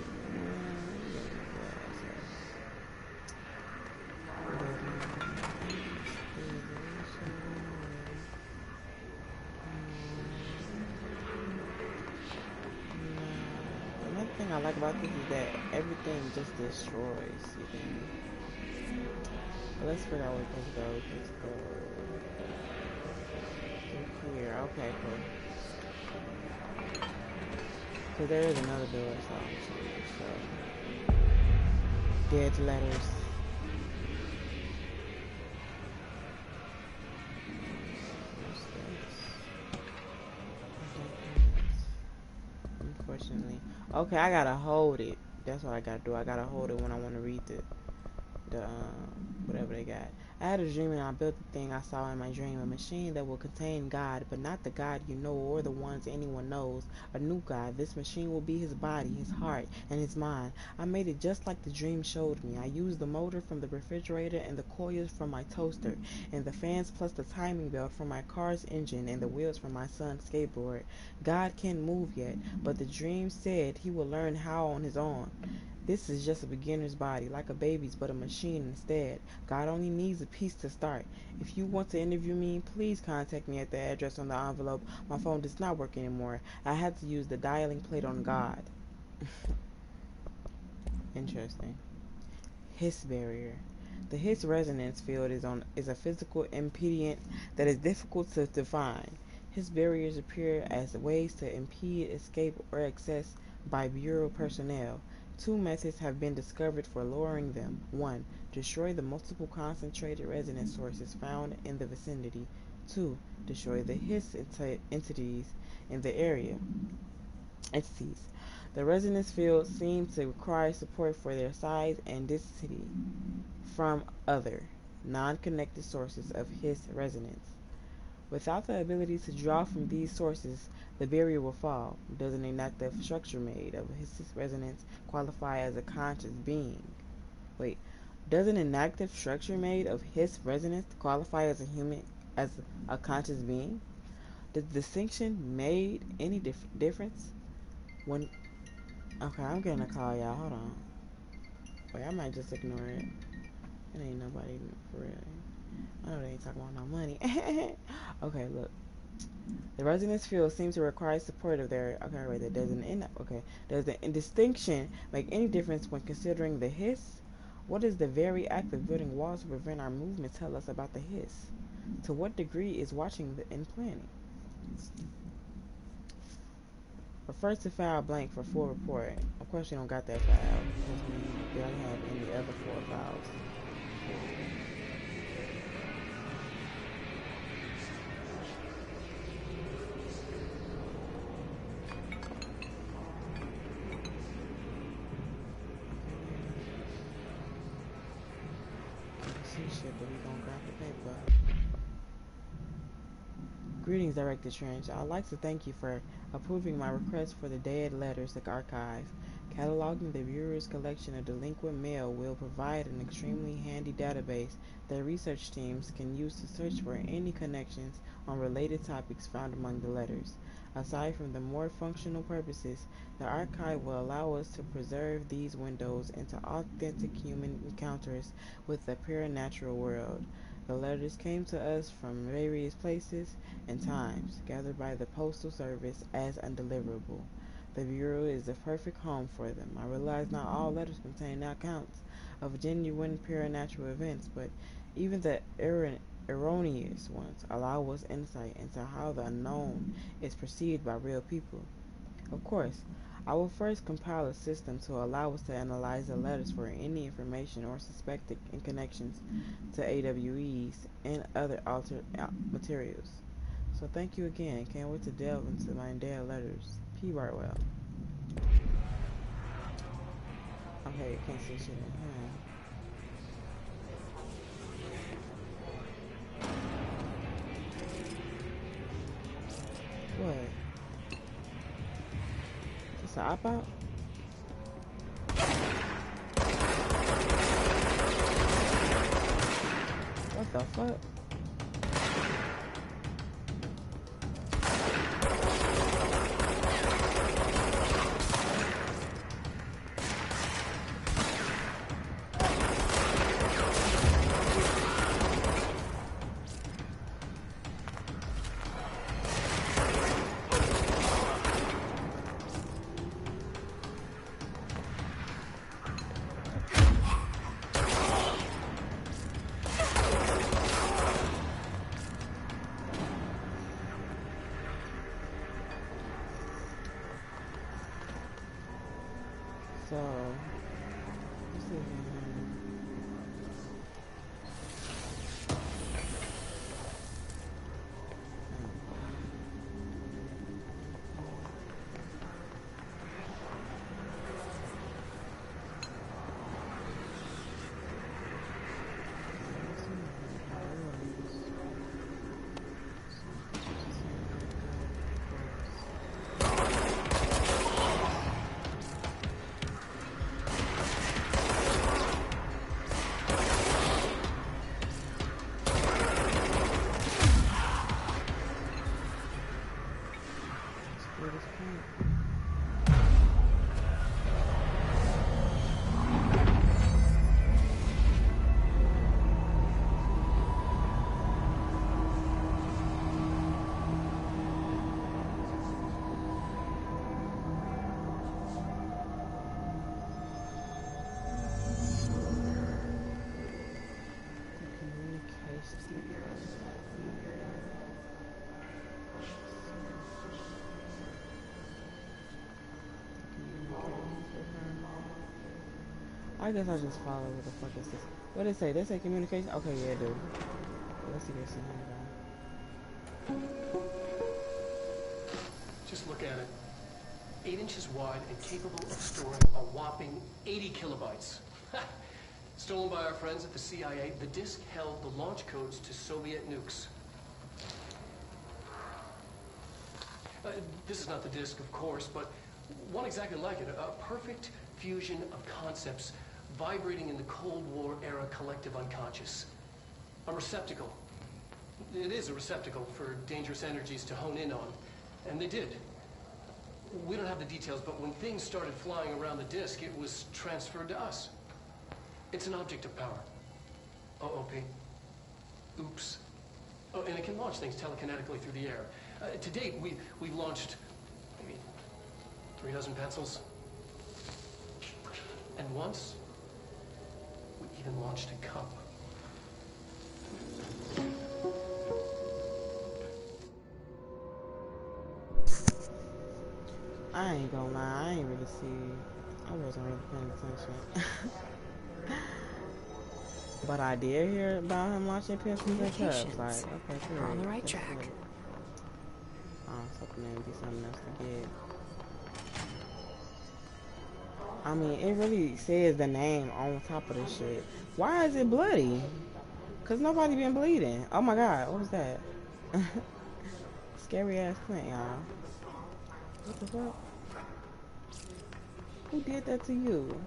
Thing I like about this is that everything just destroys, you think? But let's figure out where this goes. Let's go through here. Okay, cool. So there is another door, so dead letters. Unfortunately. Okay, I gotta hold it. That's what I gotta do. I gotta hold it when I want to read the whatever they got. I had a dream and I built the thing I saw in my dream, a machine that will contain God, but not the God you know or the ones anyone knows. A new God. This machine will be his body, his heart, and his mind. I made it just like the dream showed me. I used the motor from the refrigerator and the coils from my toaster, and the fans plus the timing belt from my car's engine and the wheels from my son's skateboard. God can't move yet, but the dream said he will learn how on his own. This is just a beginner's body, like a baby's, but a machine instead. God only needs a piece to start. If you want to interview me, please contact me at the address on the envelope. My phone does not work anymore. I had to use the dialing plate on God. Interesting. Hiss barrier. The Hiss resonance field is a physical impedance that is difficult to define. Hiss barriers appear as ways to impede escape or access by Bureau personnel. Two methods have been discovered for lowering them. 1. Destroy the multiple concentrated resonance sources found in the vicinity. 2. Destroy the Hiss entities in the area. The resonance fields seem to require support for their size and density from other, non-connected sources of Hiss resonance. Without the ability to draw from these sources, the barrier will fall. Does an inactive structure made of Hiss resonance qualify as a conscious being? Wait, does an inactive structure made of Hiss resonance qualify as a conscious being? Does the distinction made any difference when? Okay, I'm getting a call, y'all. Hold on. Wait, I might just ignore it. It ain't nobody for real. I know they ain't talking about no money. Okay, look. The resonance field seems to require support of their. Okay, wait. Does the distinction make any difference when considering the Hiss? What does the very act of building walls to prevent our movement tell us about the Hiss? To what degree is watching and planning? Refer to file blank for full report. Of course, you don't got that file because we don't have any other 4 files. Shit, but we gonna grab the paper. Greetings, Director Trench. I'd like to thank you for approving my request for the Dead Letters Archive. Cataloging the Bureau's collection of delinquent mail will provide an extremely handy database that research teams can use to search for any connections on related topics found among the letters. Aside from the more functional purposes, the archive will allow us to preserve these windows into authentic human encounters with the supernatural world. The letters came to us from various places and times, gathered by the Postal Service as undeliverable. The Bureau is the perfect home for them. I realize not all letters contain accounts of genuine supernatural events, but even the erroneous ones allow us insight into how the unknown is perceived by real people. Of course, I will first compile a system to allow us to analyze the letters for any information or suspected in connections to AWEs and other altered materials. So thank you again. Can't wait to delve into my dead letters. P. Bartwell. Okay, you can't see shit in here. What? Just an op-out? What the fuck? So, let's see here. I guess I just follow what the fuck is this. What did it say? They say communication? Okay, yeah, dude. Let's see this in here. Just look at it. 8 inches wide and capable of storing a whopping 80 kilobytes. Stolen by our friends at the CIA, the disk held the launch codes to Soviet nukes. This is not the disk, of course, but one exactly like it. A perfect fusion of concepts vibrating in the Cold War era collective unconscious. A receptacle. It is a receptacle for dangerous energies to hone in on. And they did. We don't have the details, but when things started flying around the disk, it was transferred to us. It's an object of power. OOP. Oops. Oh, and it can launch things telekinetically through the air. To date, we've launched maybe 3 dozen pencils. And once, we even launched a cup. I ain't gonna lie, I ain't really see. I wasn't really paying attention. But I did hear about him launching pencils and cups. Like, okay, cool. We're on the right track. Oh, so there would be something else to get. I mean, it really says the name on top of this shit. Why is it bloody? Cause nobody been bleeding. Oh my god, what was that? Scary ass Clint, y'all. What the fuck? Who did that to you?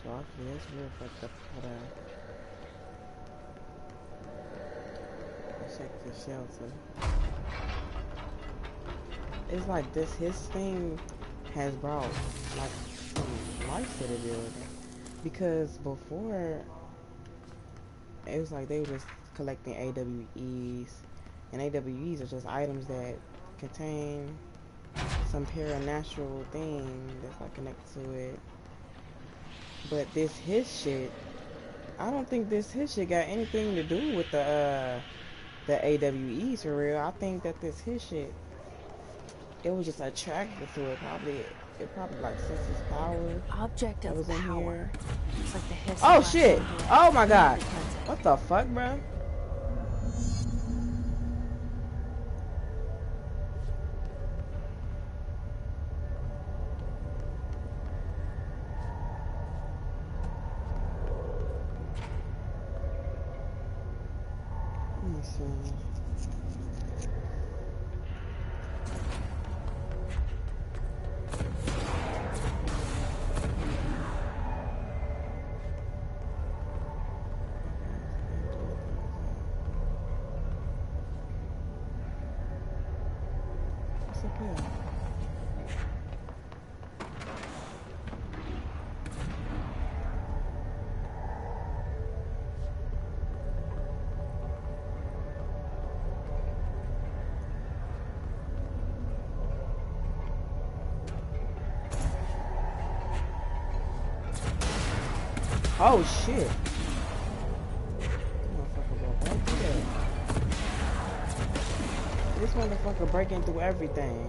dark. Yeah, it's real fucked up. Hold on. Let's check the shelter. It's like this, his thing has brought like some life to the building. Because before, it was like they were just collecting AWEs. And AWEs are just items that contain some paranatural thing that's like connected to it. But this his shit, I don't think this his shit got anything to do with the AWEs for real. I think that this his shit, it was just attracted to it. It probably like senses power. Object that of was in power. here. It's like the hiss Oh of shit! black Oh my god! thunder. What the fuck, bro? Let me see. What's up here? Oh shit! This motherfucker breaking through everything.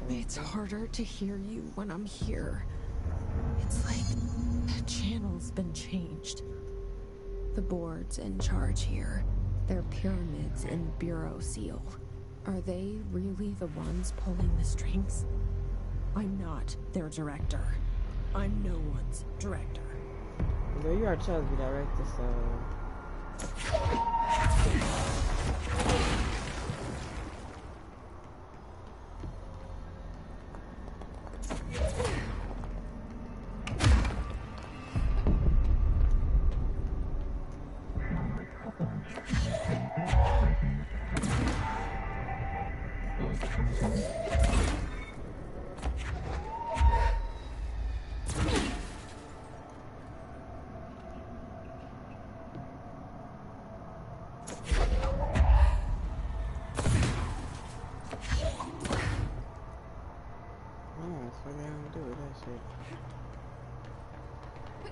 It's harder to hear you when I'm here. It's like the channel's been changed. The board's in charge here. They're pyramids in Bureau Seal. Are they really the ones pulling the strings? I'm not their director. I'm no one's director. Though you are trying to be director, so...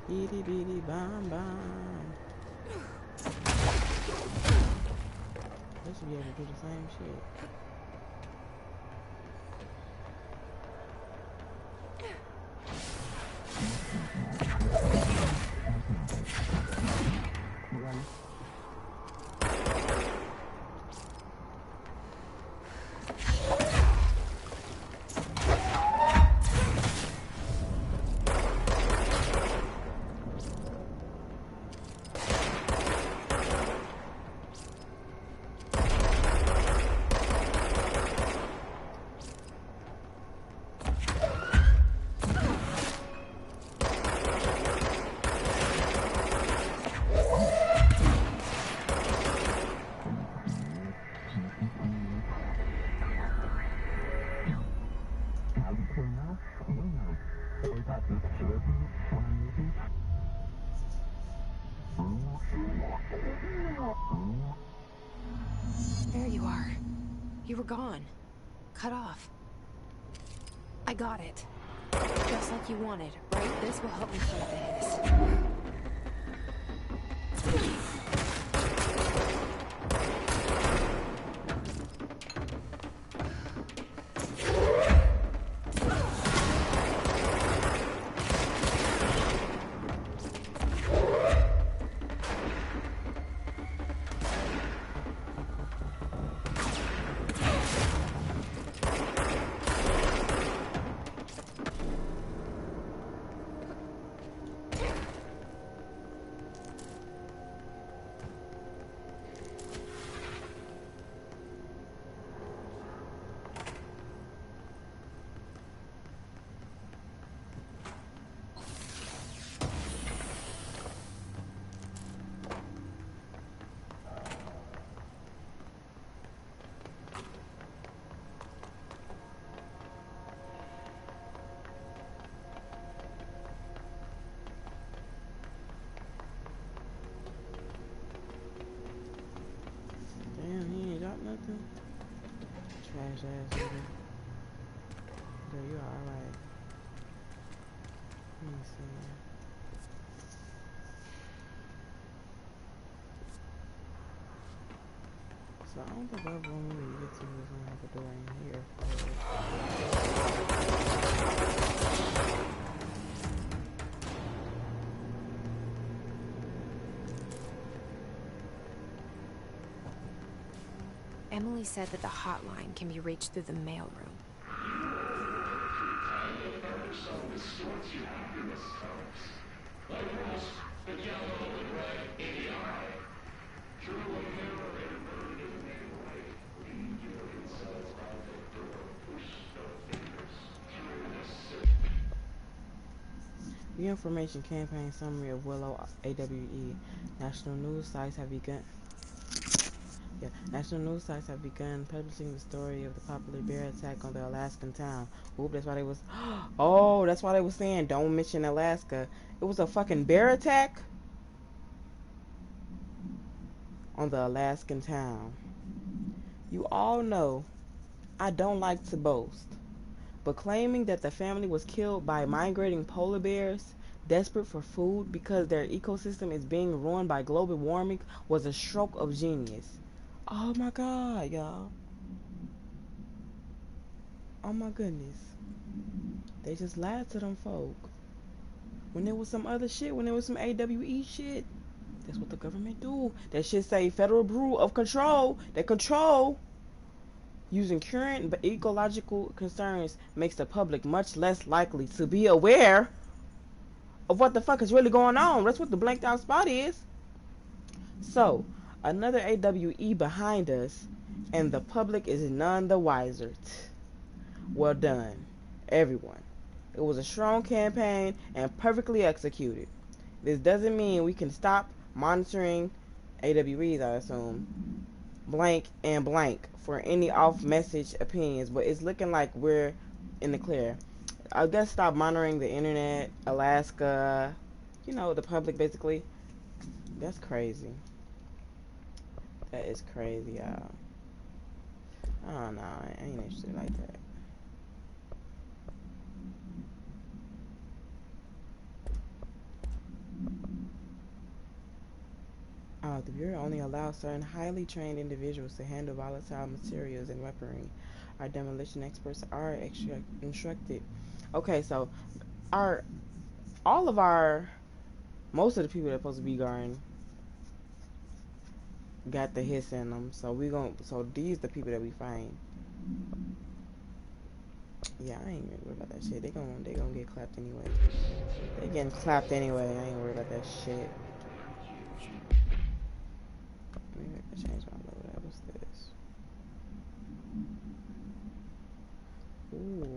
Beady beady bam bam. They should be able to do the same shit. There you are. You were gone. Cut off. I got it. Just like you wanted, right? This will help me fight the hiss. Nothing. Trash ass nigga. Girl, you alright. Let me see. So I don't think I've only get to is gonna have a door in here. Emily said that the hotline can be reached through the mailroom. The information campaign summary of Willow AWE. National news sites have begun publishing the story of the popular bear attack on the Alaskan town. Oop, that's why they was oh, that's why they was saying don't mention Alaska. It was a fucking bear attack on the Alaskan town. You all know I don't like to boast, but claiming that the family was killed by migrating polar bears desperate for food because their ecosystem is being ruined by global warming was a stroke of genius. Oh my god, y'all. Oh my goodness. They just lied to them folk. When there was some other shit, when there was some AWE shit, that's what the government do. That shit say Federal Bureau of Control. They control. Using current ecological concerns makes the public much less likely to be aware of what the fuck is really going on. That's what the blanked out spot is. So, another AWE behind us, and the public is none the wiser. Well done, everyone. It was a strong campaign and perfectly executed. This doesn't mean we can stop monitoring AWEs, I assume, blank and blank for any off-message opinions, but it's looking like we're in the clear. I guess stop monitoring the internet, Alaska, you know, the public basically. That's crazy. That is crazy, y'all. I don't know. I ain't interested like that. The Bureau only allows certain highly trained individuals to handle volatile materials and weaponry. Our demolition experts are instructed. Okay, so most of the people that are supposed to be guarding got the hiss in them. So these the people that we find. Yeah, I ain't really worried about that shit. They gonna get clapped anyway. They getting clapped anyway. I ain't worried about that shit. Maybe I can change my loadout. What's this? Ooh.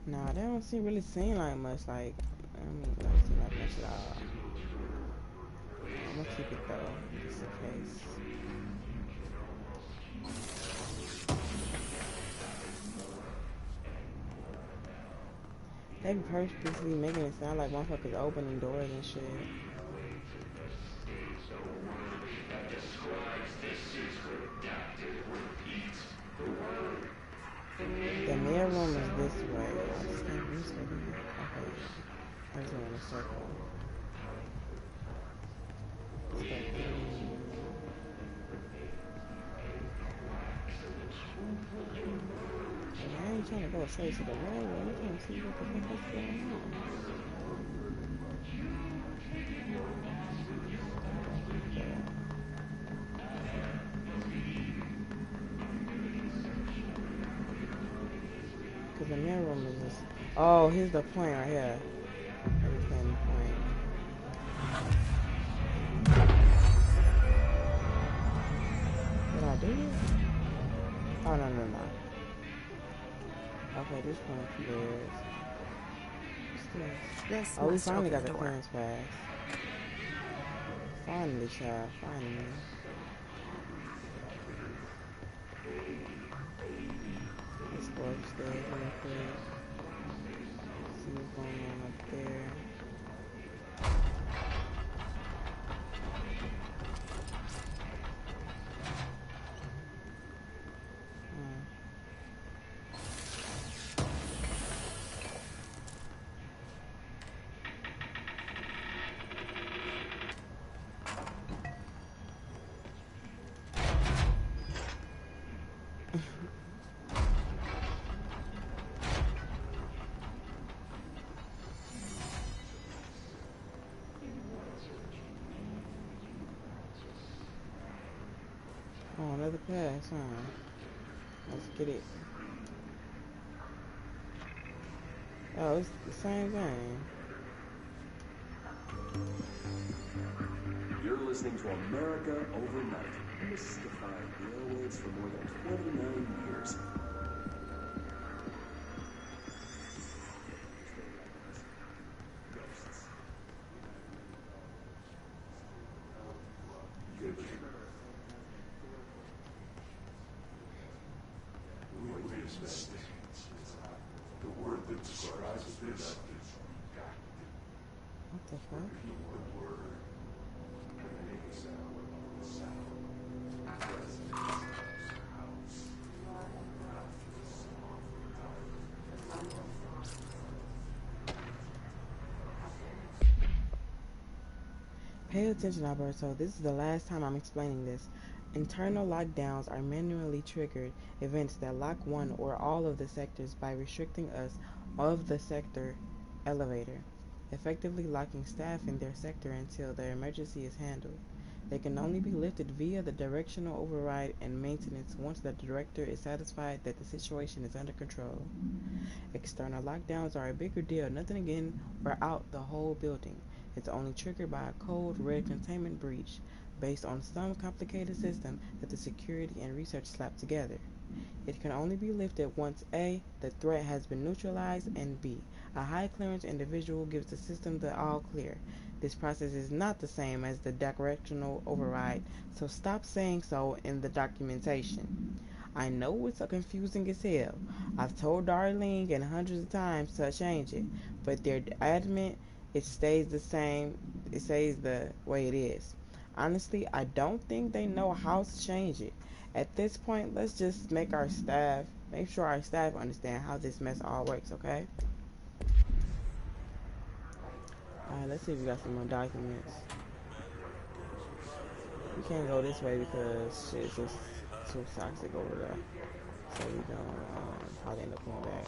Nah, that don't really seem like much. Like, I mean, that don't seem like much at all. I'm gonna keep it though, just in case. They be purposely making it sound like motherfuckers opening doors and shit. main room is this way. I just can't reach it. Okay. I just went in a circle. I ain't trying to go straight to the right. I'm trying to see what the fuck is going on. Because the main room is this. Oh, here's the point right here. Understand the point. Did I do it? Oh, no. Okay, this one clears. This Oh, we must finally open got the the door. clearance pass. Finally, child. Finally. Let's go upstairs real quick. See what's going on up there. Oh, another pass, huh? Let's get it. Oh, it's the same thing. You're listening to America Overnight, mystifying the airwaves for more than 29 years. What the fuck? Pay attention, Alberto. This is the last time I'm explaining this. Internal lockdowns are manually triggered events that lock one or all of the sectors by restricting us of the sector elevator, effectively locking staff in their sector until the emergency is handled. They can only be lifted via the directional override and maintenance once the director is satisfied that the situation is under control. External lockdowns are a bigger deal. Nothing again or out the whole building. It's only triggered by a code red containment breach based on some complicated system that the security and research slap together. It can only be lifted once A, the threat has been neutralized, and B, a high clearance individual gives the system the all clear. This process is not the same as the directional override, so stop saying so in the documentation. I know it's confusing as hell. I've told Darlene and hundreds of times to change it, but they're adamant it stays the same. It stays the way it is. Honestly, I don't think they know how to change it. At this point, let's just make sure our staff understand how this mess all works, okay? Alright, let's see if we got some more documents. We can't go this way because shit's just too toxic over there. So we gonna probably end up going back.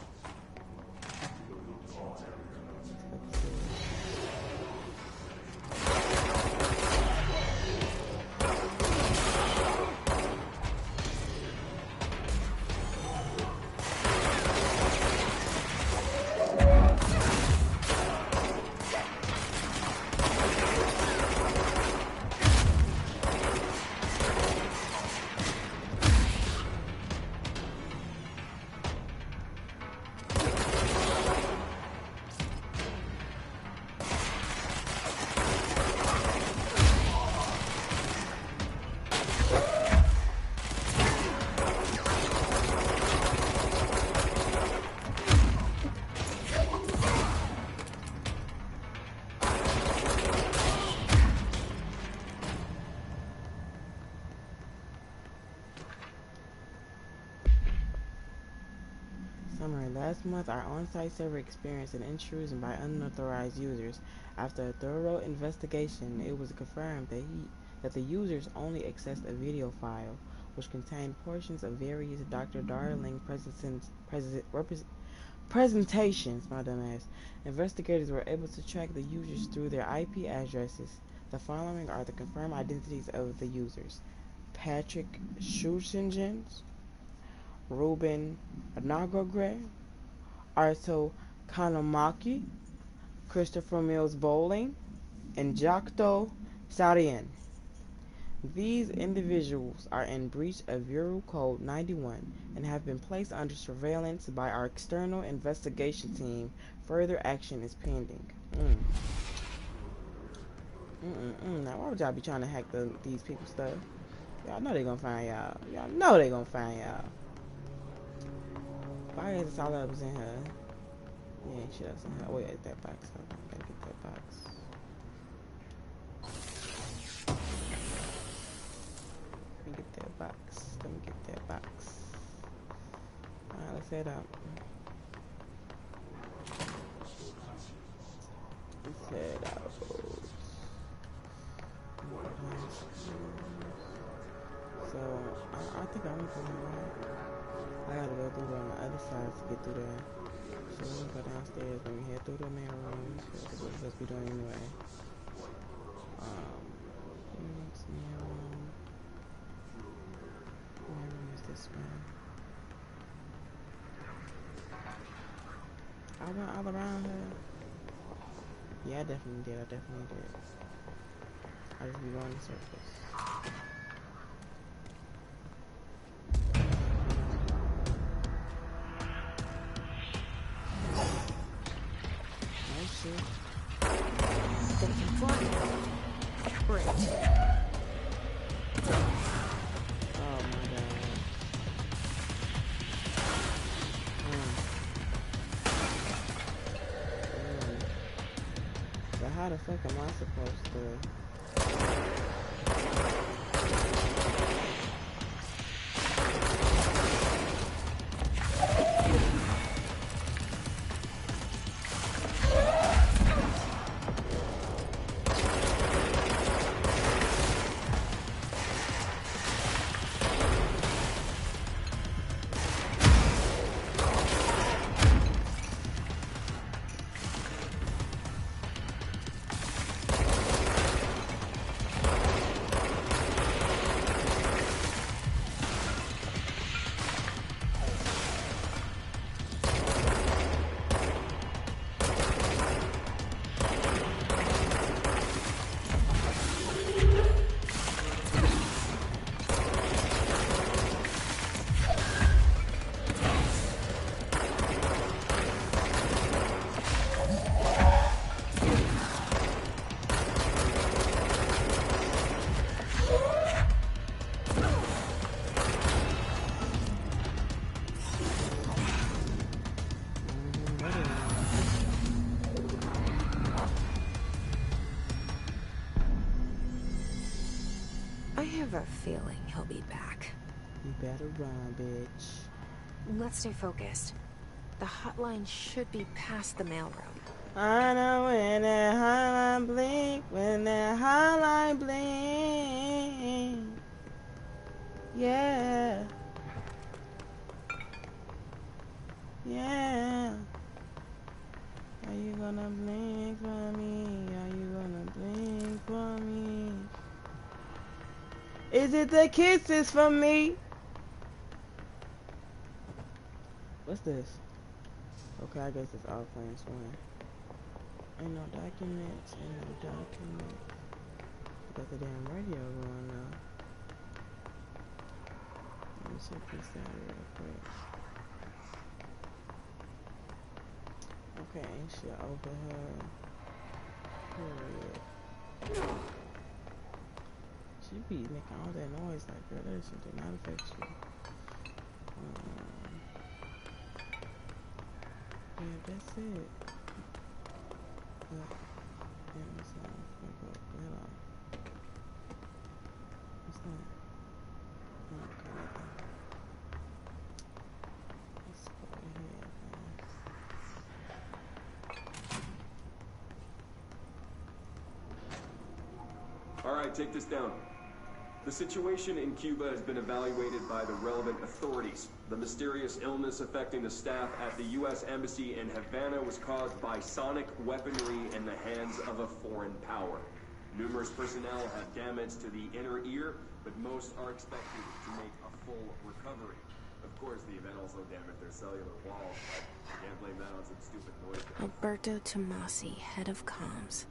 Last month, our on-site server experienced an intrusion by unauthorized users. After a thorough investigation, it was confirmed that the users only accessed a video file, which contained portions of various Dr. Darling presentations. My dumbass. Investigators were able to track the users through their IP addresses. The following are the confirmed identities of the users: Patrick Schuschingens, Ruben Nagogre, Arto Kanamaki, Christopher Mills Bowling, and Jacto Sarien. These individuals are in breach of Bureau Code 91 and have been placed under surveillance by our external investigation team. Further action is pending. Now, why would y'all be trying to hack these people's stuff? Y'all know they gonna find y'all. Y'all know they gonna find y'all. Why is all that was in her? Yeah, shit else in her. Wait, at that box. Hold on, gotta get that box. Let me get that box. Let me get that box. Alright, let's head out. Let's head out. So, I think I'm going right. I gotta go through on the other side to get through there. So let me go downstairs when we head through the main room. That's what we're supposed to be doing anyway. Main room. Main room is this way. I went all around her. Yeah, I definitely did. I just be going in circles. Nice shit. Great. Oh my god. So how the fuck am I supposed to... I have a feeling he'll be back. You better run, bitch. Let's stay focused. The hotline should be past the mailroom. I know when that hotline blink, when that hotline blink. Yeah. Yeah. Are you gonna blink for me? Are you gonna blink for me? Is it the kisses for me? What's this? Okay, I guess it's all playing swing. Ain't no documents, ain't no documents. Got the damn radio going now. Let me check this out real quick. Okay, ain't shit over her. Period. She be making all that noise like, girl, that shit did not affect you. Yeah, that's it. What's that? Okay, let's go ahead. Alright, take this down. The situation in Cuba has been evaluated by the relevant authorities. The mysterious illness affecting the staff at the U.S. Embassy in Havana was caused by sonic weaponry in the hands of a foreign power. Numerous personnel have damage to the inner ear, but most are expected to make a full recovery. Of course, the event also damaged their cellular walls, but you can't blame that on some stupid noise. Alberto Tomasi, head of comms.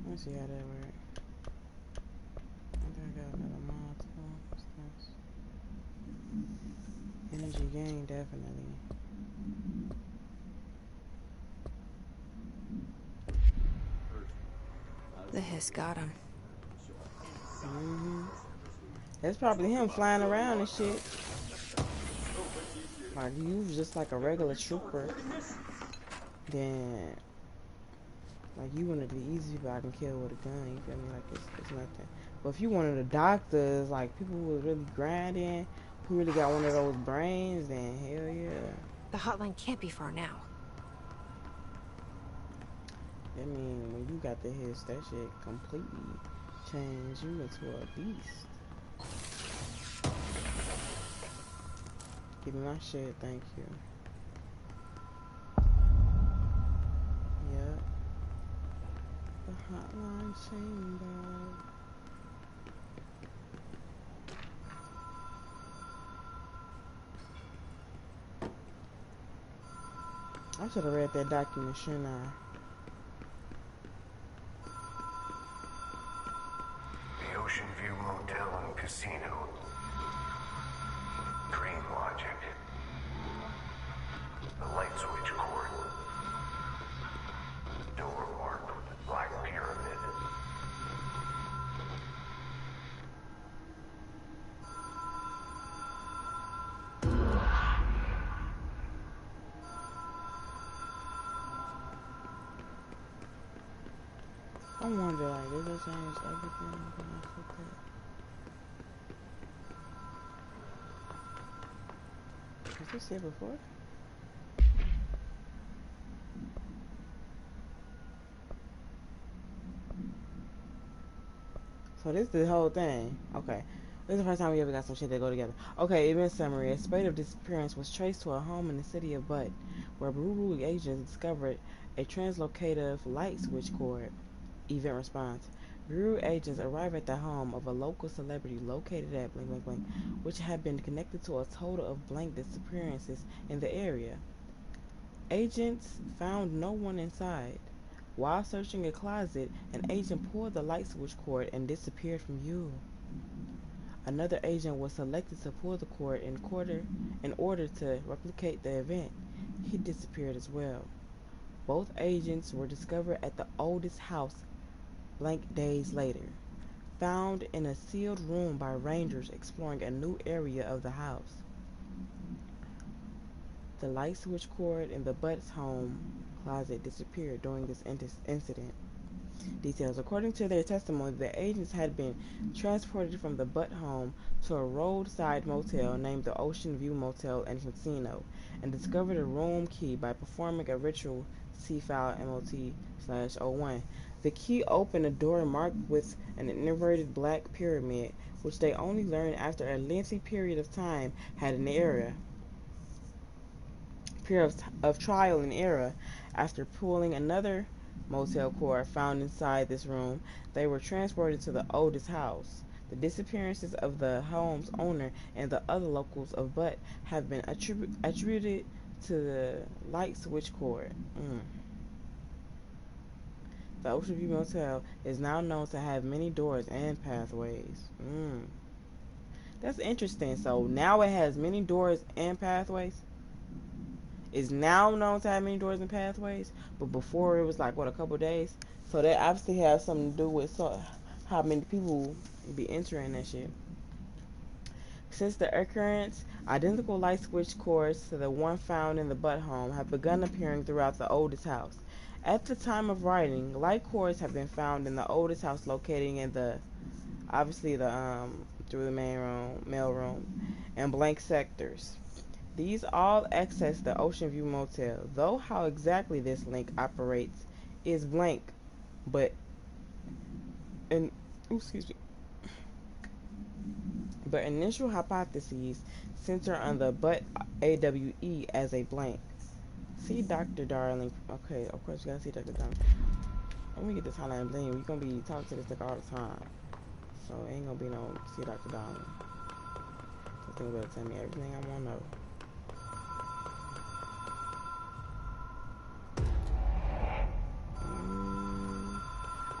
Let's see how that works. I think I got another mod too. Energy gain, definitely. The hiss got him. That's probably him flying around and shit. Like, you was just like a regular trooper. Then, like, you one of the easy people I can kill with a gun. You feel me? Like, it's nothing. But if you one of the doctors, like, people who was really grinding, who really got one of those brains, then hell yeah. The hotline can't be far now. I mean, when you got the hiss, that shit completely changed you into a beast. Give me my shit, thank you. Yep. The hotline chamber. I should have read that document, shouldn't I? The Ocean View Motel and Casino. Dream logic. The light switch cord. Door marked with the black pyramid. I wonder, like, did they change everything when I put that? Was this here before? So this is the whole thing. Okay. This is the first time we ever got some shit that go together. Okay, event summary. A spate of disappearance was traced to a home in the city of Butt, where Bureau agents discovered a translocative light switch cord. Event response. Bureau agents arrived at the home of a local celebrity located at blank blank blank, which had been connected to a total of blank disappearances in the area. Agents found no one inside. While searching a closet, an agent pulled the light switch cord and disappeared from view. Another agent was selected to pull the cord in order to replicate the event. He disappeared as well. Both agents were discovered at the oldest house blank days later, found in a sealed room by rangers exploring a new area of the house. The light switch cord in the Butts home closet disappeared during this incident. Details. According to their testimony, the agents had been transported from the Butt home to a roadside motel named the Ocean View Motel and Casino and discovered a room key by performing a ritual. See file MOT/01. The key opened a door marked with an inverted black pyramid, which they only learned after a lengthy period of time had an error. Period of trial and error. After pulling another motel cord found inside this room, they were transported to the oldest house. The disappearances of the home's owner and the other locals of Butt have been attributed to the light switch cord. The Ocean View Motel is now known to have many doors and pathways. That's interesting. So now it has many doors and pathways. It's now known to have many doors and pathways, but before it was like, what, a couple days? So that obviously has something to do with how many people be entering that shit. Since the occurrence Identical light switch cords to the one found in the Butt home have begun appearing throughout the oldest house. At the time of writing, light cords have been found in the oldest house located in the, obviously the, through the mail room, and blank sectors. These all access the Ocean View Motel, though how exactly this link operates is blank, but initial hypotheses center on the Butt AWE as a blank. See Dr. Darling. Okay, of course you gotta see Dr. Darling. When we get this Hotline Bling, we're gonna be talking to this nigga all the time. So it ain't gonna be no see Dr. Darling. So think about tell me everything I wanna know.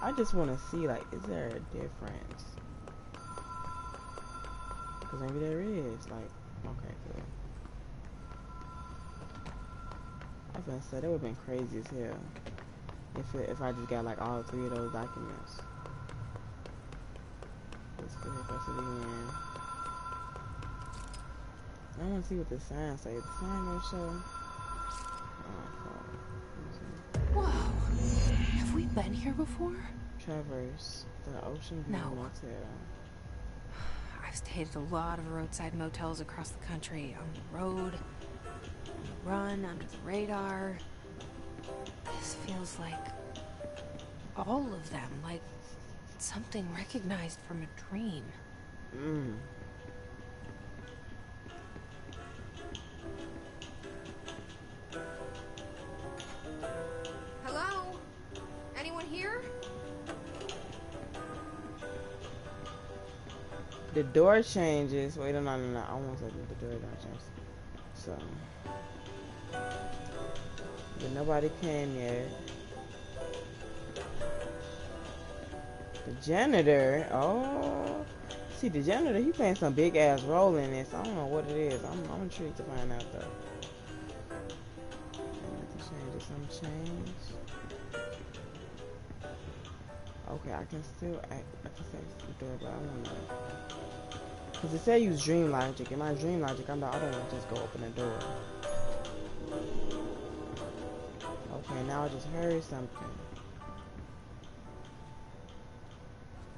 I just wanna see, like, is there a difference? Because maybe there is. Like, okay, cool. I was gonna say that would have been crazy as hell if I just got like all 3 of those documents. Let's go ahead and press it again. I want to see what the sign says. The sign don't show. Whoa! Have we been here before? Traverse the Ocean View Motel. I've stayed at a lot of roadside motels across the country, on the road, on the run, under the radar. This feels like all of them, like something recognized from a dream. Hello? Anyone here? The door changes. Wait, no. I almost said the door don't change. So, but nobody came yet. The janitor. Oh, see, the janitor. He playing some big ass role in this. I don't know what it is. I'm intrigued to find out though. Some change. Okay, I can still I can say the door, but I don't know. Cause it said use dream logic. In my dream logic, I don't want to just go open the door. Okay, now I just heard something.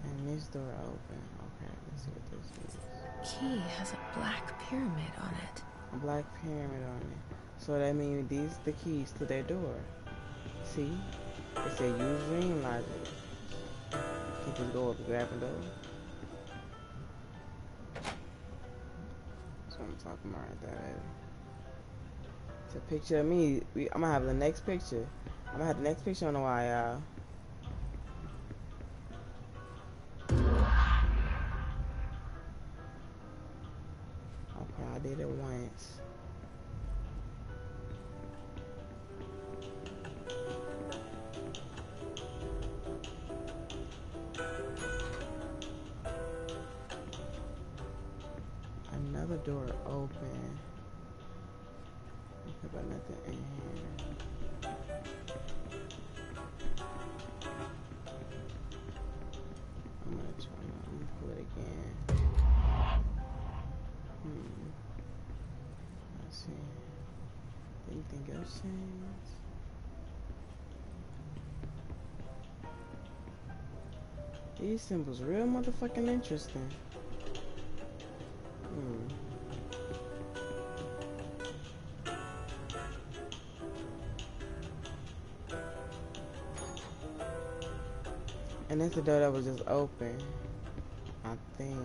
And this door open. Okay, let's see what this is. Key has a black pyramid on it. A black pyramid on it. So that means these are the keys to their door. See? It said use dream logic. You just go up and grab the door. That's what I'm talking about right there. It's a picture of me. I'm gonna have the next picture. I'm gonna have the next picture on the wall, y'all. Okay, I did it once. Another door open. Okay, but nothing in here. I'm gonna pull it again. Let's see. Anything else change? These symbols real motherfucking interesting. And that's the door that was just open, I think.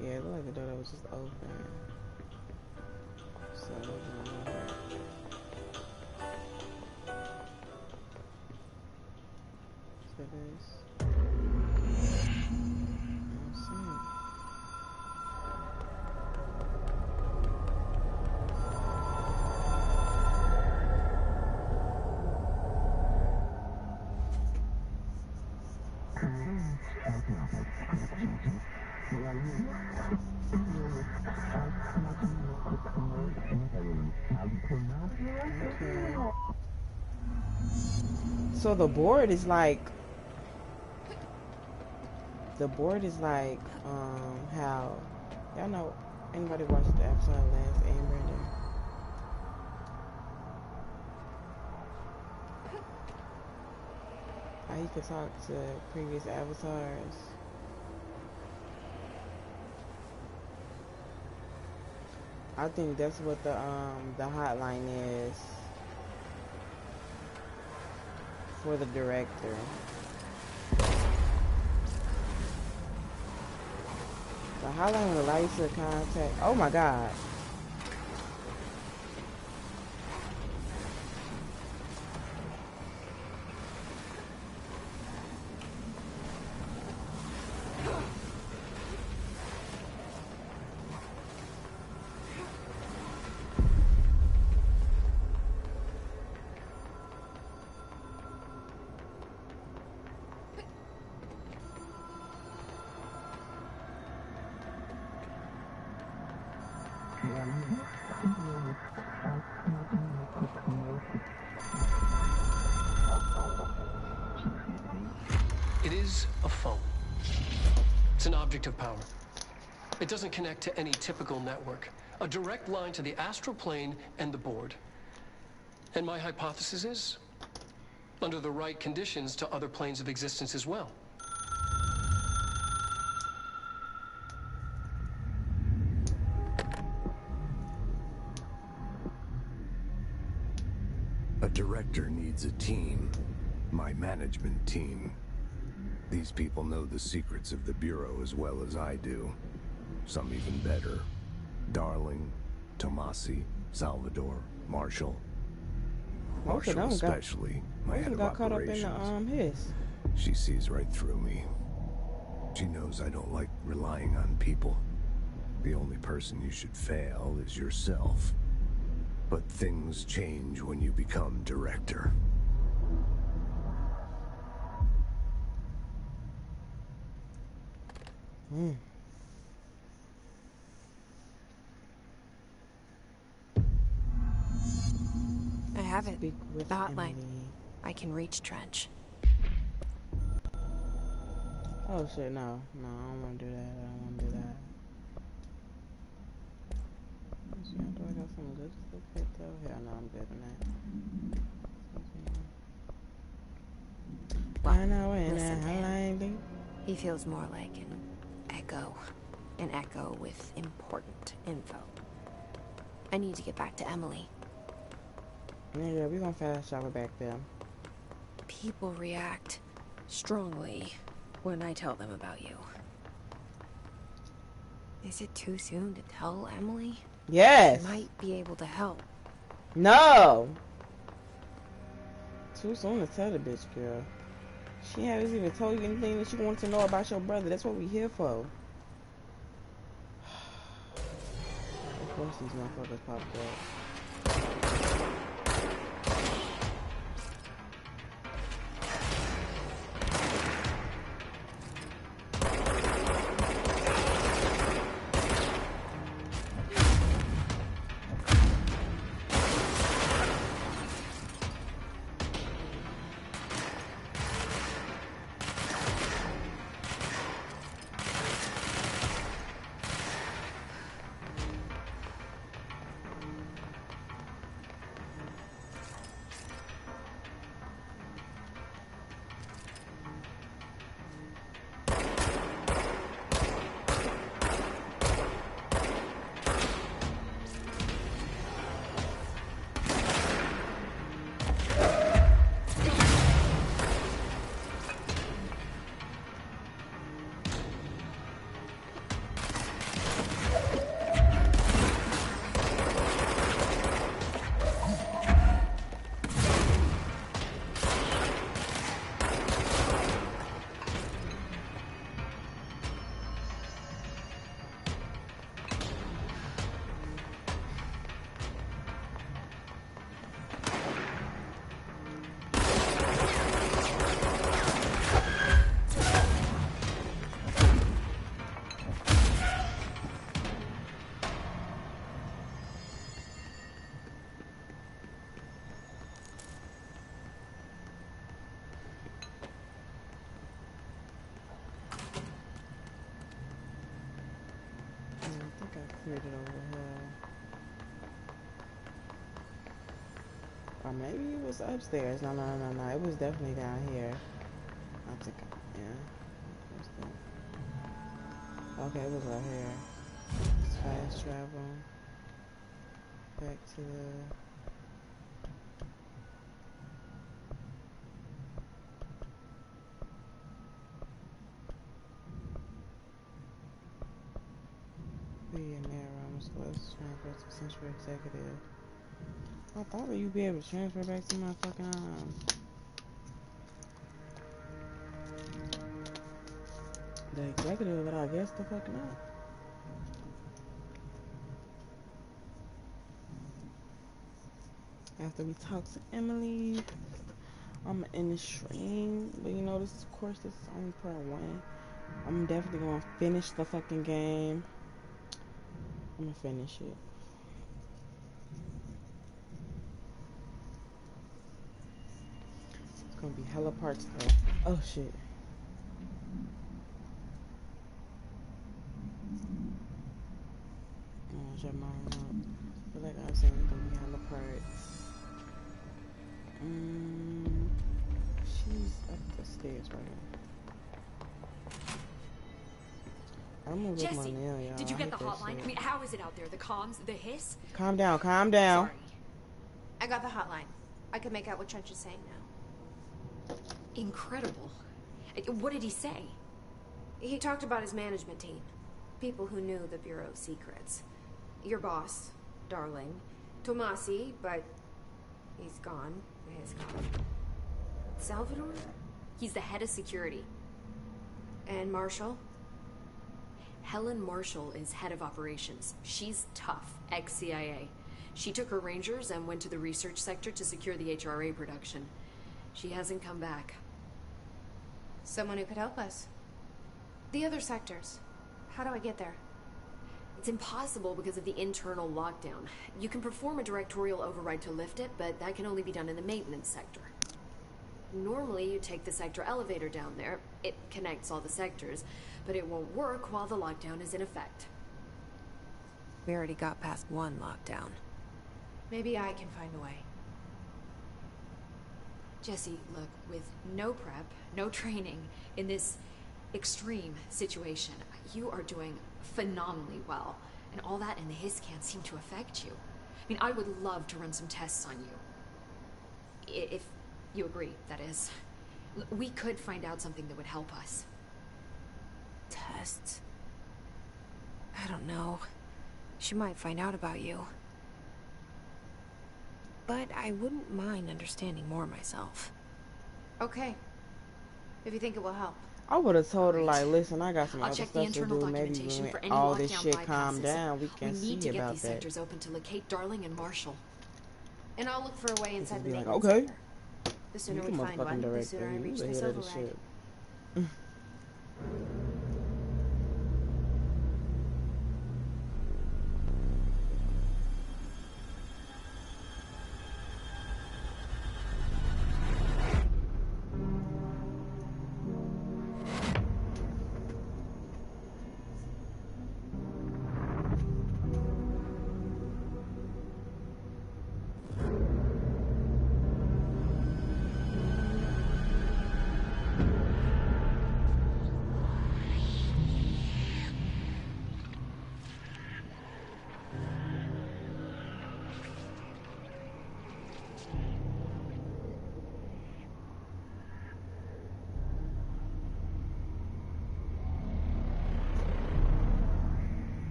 Yeah, it looked like the door that was just open. So, this. So the board is like how y'all know Anybody watched the episode of Lance and Brandon? How you could talk to previous avatars. I think that's what the hotline is for the director. The hotline will allow you to contact. Oh my God. It is a phone. It's an object of power. It doesn't connect to any typical network. A direct line to the astral plane and the board. And my hypothesis is, under the right conditions, to other planes of existence as well. A director needs a team. My management team. These people know the secrets of the Bureau as well as I do. Some even better. Darling, Tomasi, Salvador, Marshall. Marshall especially, my head of operations. Got caught up in the hiss. She sees right through me. She knows I don't like relying on people. The only person you should fail is yourself. But things change when you become director. I have it. Speak with The hotline. Emily. I can reach Trench. Oh shit, no. No, I don't want to do that. I don't want to do that. Do I got some good stuff right though? Yeah, no, I'm good on that. I know in Listen that to him. hotline. He feels more like an echo. An echo with important info. I need to get back to Emily. Yeah, we gonna fast travel back there. People react strongly when I tell them about you. Is it too soon to tell Emily? Yes. She might be able to help. No. Too soon to tell the bitch, girl. She hasn't even told you anything that you want to know about your brother. That's what we here for. Of course these motherfuckers popped up. made it over here. Or maybe it was upstairs. No. It was definitely down here. I think, yeah. Okay, it was right here. Let's fast travel back to the... Be a mirror, I'm supposed to transfer to Central Executive. I thought that you'd be able to transfer back to my fucking the executive, but I guess the fuck not. After we talk to Emily, I'm in the stream, but you know, this is, of course, this is only part 1. I'm definitely gonna finish the fucking game. I'm gonna finish it. It's gonna be hella parts though. Oh shit. Shut my mouth. But like I was saying, it's gonna be hella parts. She's up the stairs right now. I'm gonna look my nail, y'all. Did you get the hotline? I mean, how is it out there? The comms, the hiss? Calm down, calm down. Sorry. I got the hotline. I can make out what Trench is saying now. Incredible. What did he say? He talked about his management team. People who knew the Bureau's secrets. Your boss, Darling. Tomasi, but he's gone. He's gone. Salvador? He's the head of security. And Marshall? Helen Marshall is head of operations. She's tough, ex-CIA. She took her Rangers and went to the research sector to secure the HRA production. She hasn't come back. Someone who could help us. The other sectors. How do I get there? It's impossible because of the internal lockdown. You can perform a directorial override to lift it, but that can only be done in the maintenance sector. Normally, you take the sector elevator down there. It connects all the sectors, but it won't work while the lockdown is in effect. We already got past 1 lockdown. Maybe I can find a way. Jesse, look, with no prep, no training, in this extreme situation, you are doing phenomenally well. And all that and the hiss can't seem to affect you. I mean, I would love to run some tests on you. If you agree, that is. We could find out something that would help us. Tests? I don't know. She might find out about you. But I wouldn't mind understanding more myself. Okay. If you think it will help. I would have told her, like, listen, I got some I'll other check stuff the internal to do. Maybe documentation when for any all this lockdown shit bypasses. calm down, we can We see need to get about these that. sectors open to locate Darling and Marshall. And I'll look for a way inside the Be like, maintenance okay. sector. The sooner You we find motherfucking one, the director. sooner I You reach the this head of the override. ship.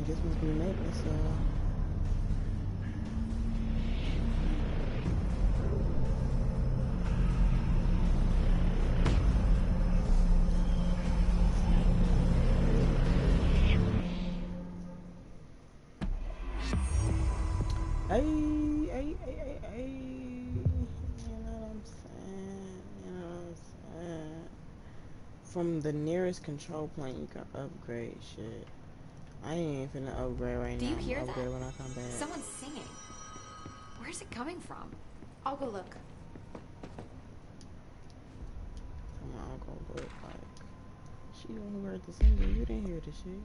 This must be maintenance, so. Hey. You know what I'm saying? From the nearest control point, you can upgrade shit. I ain't finna upgrade right now. Do you hear that? Upgrade when I come back. Someone's singing. Where's it coming from? I'll go look. I'll go look like. She the one who heard the singing. You didn't hear the shit.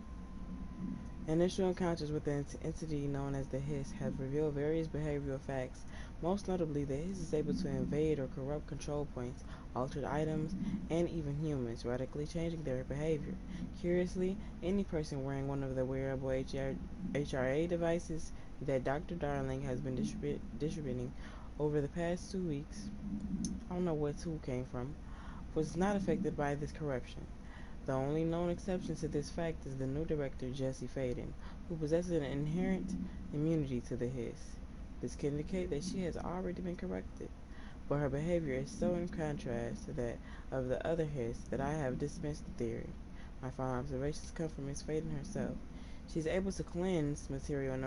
Initial encounters with the entity known as the Hiss have revealed various behavioral facts. Most notably, the Hiss is able to invade or corrupt control points, alter items, and even humans, radically changing their behavior. Curiously, any person wearing one of the wearable HRA devices that Dr. Darling has been distributing over the past 2 weeks, I don't know where 2 came from, was not affected by this corruption. The only known exception to this fact is the new director, Jesse Faden, who possesses an inherent immunity to the Hiss. This can indicate that she has already been corrupted, but her behavior is so in contrast to that of the other Hiss that I have dismissed the theory. My final observations come from Ms. Faden herself. She is able to cleanse material and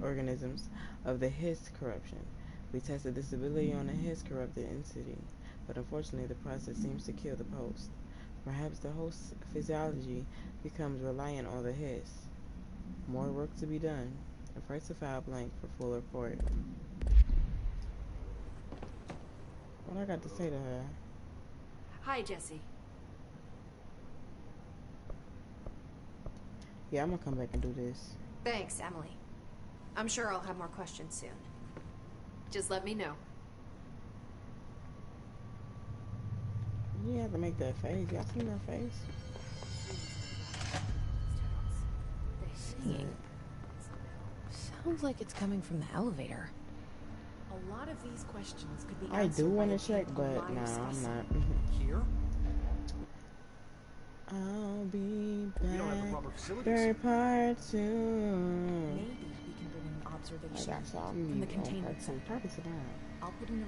organisms of the Hiss corruption. We tested this ability on a Hiss corrupted entity, but unfortunately the process seems to kill the host. Perhaps the host's physiology becomes reliant on the Hiss. More work to be done. Press the file blank for full report. What I got to say to her? Hi, Jesse. Yeah, I'm gonna come back and do this. Thanks, Emily. I'm sure I'll have more questions soon. Just let me know. You have to make that face. Y'all seen that face? Singing. Sounds like it's coming from the elevator. A lot of these questions could be I answered do want by to check, a but live no, I'm specimen. not. Here? I'll be We don't have the back. proper facilities. Third part 2. Maybe we can bring in I observation got something from the on containment part 2. center. Probably tomorrow. I'll put in a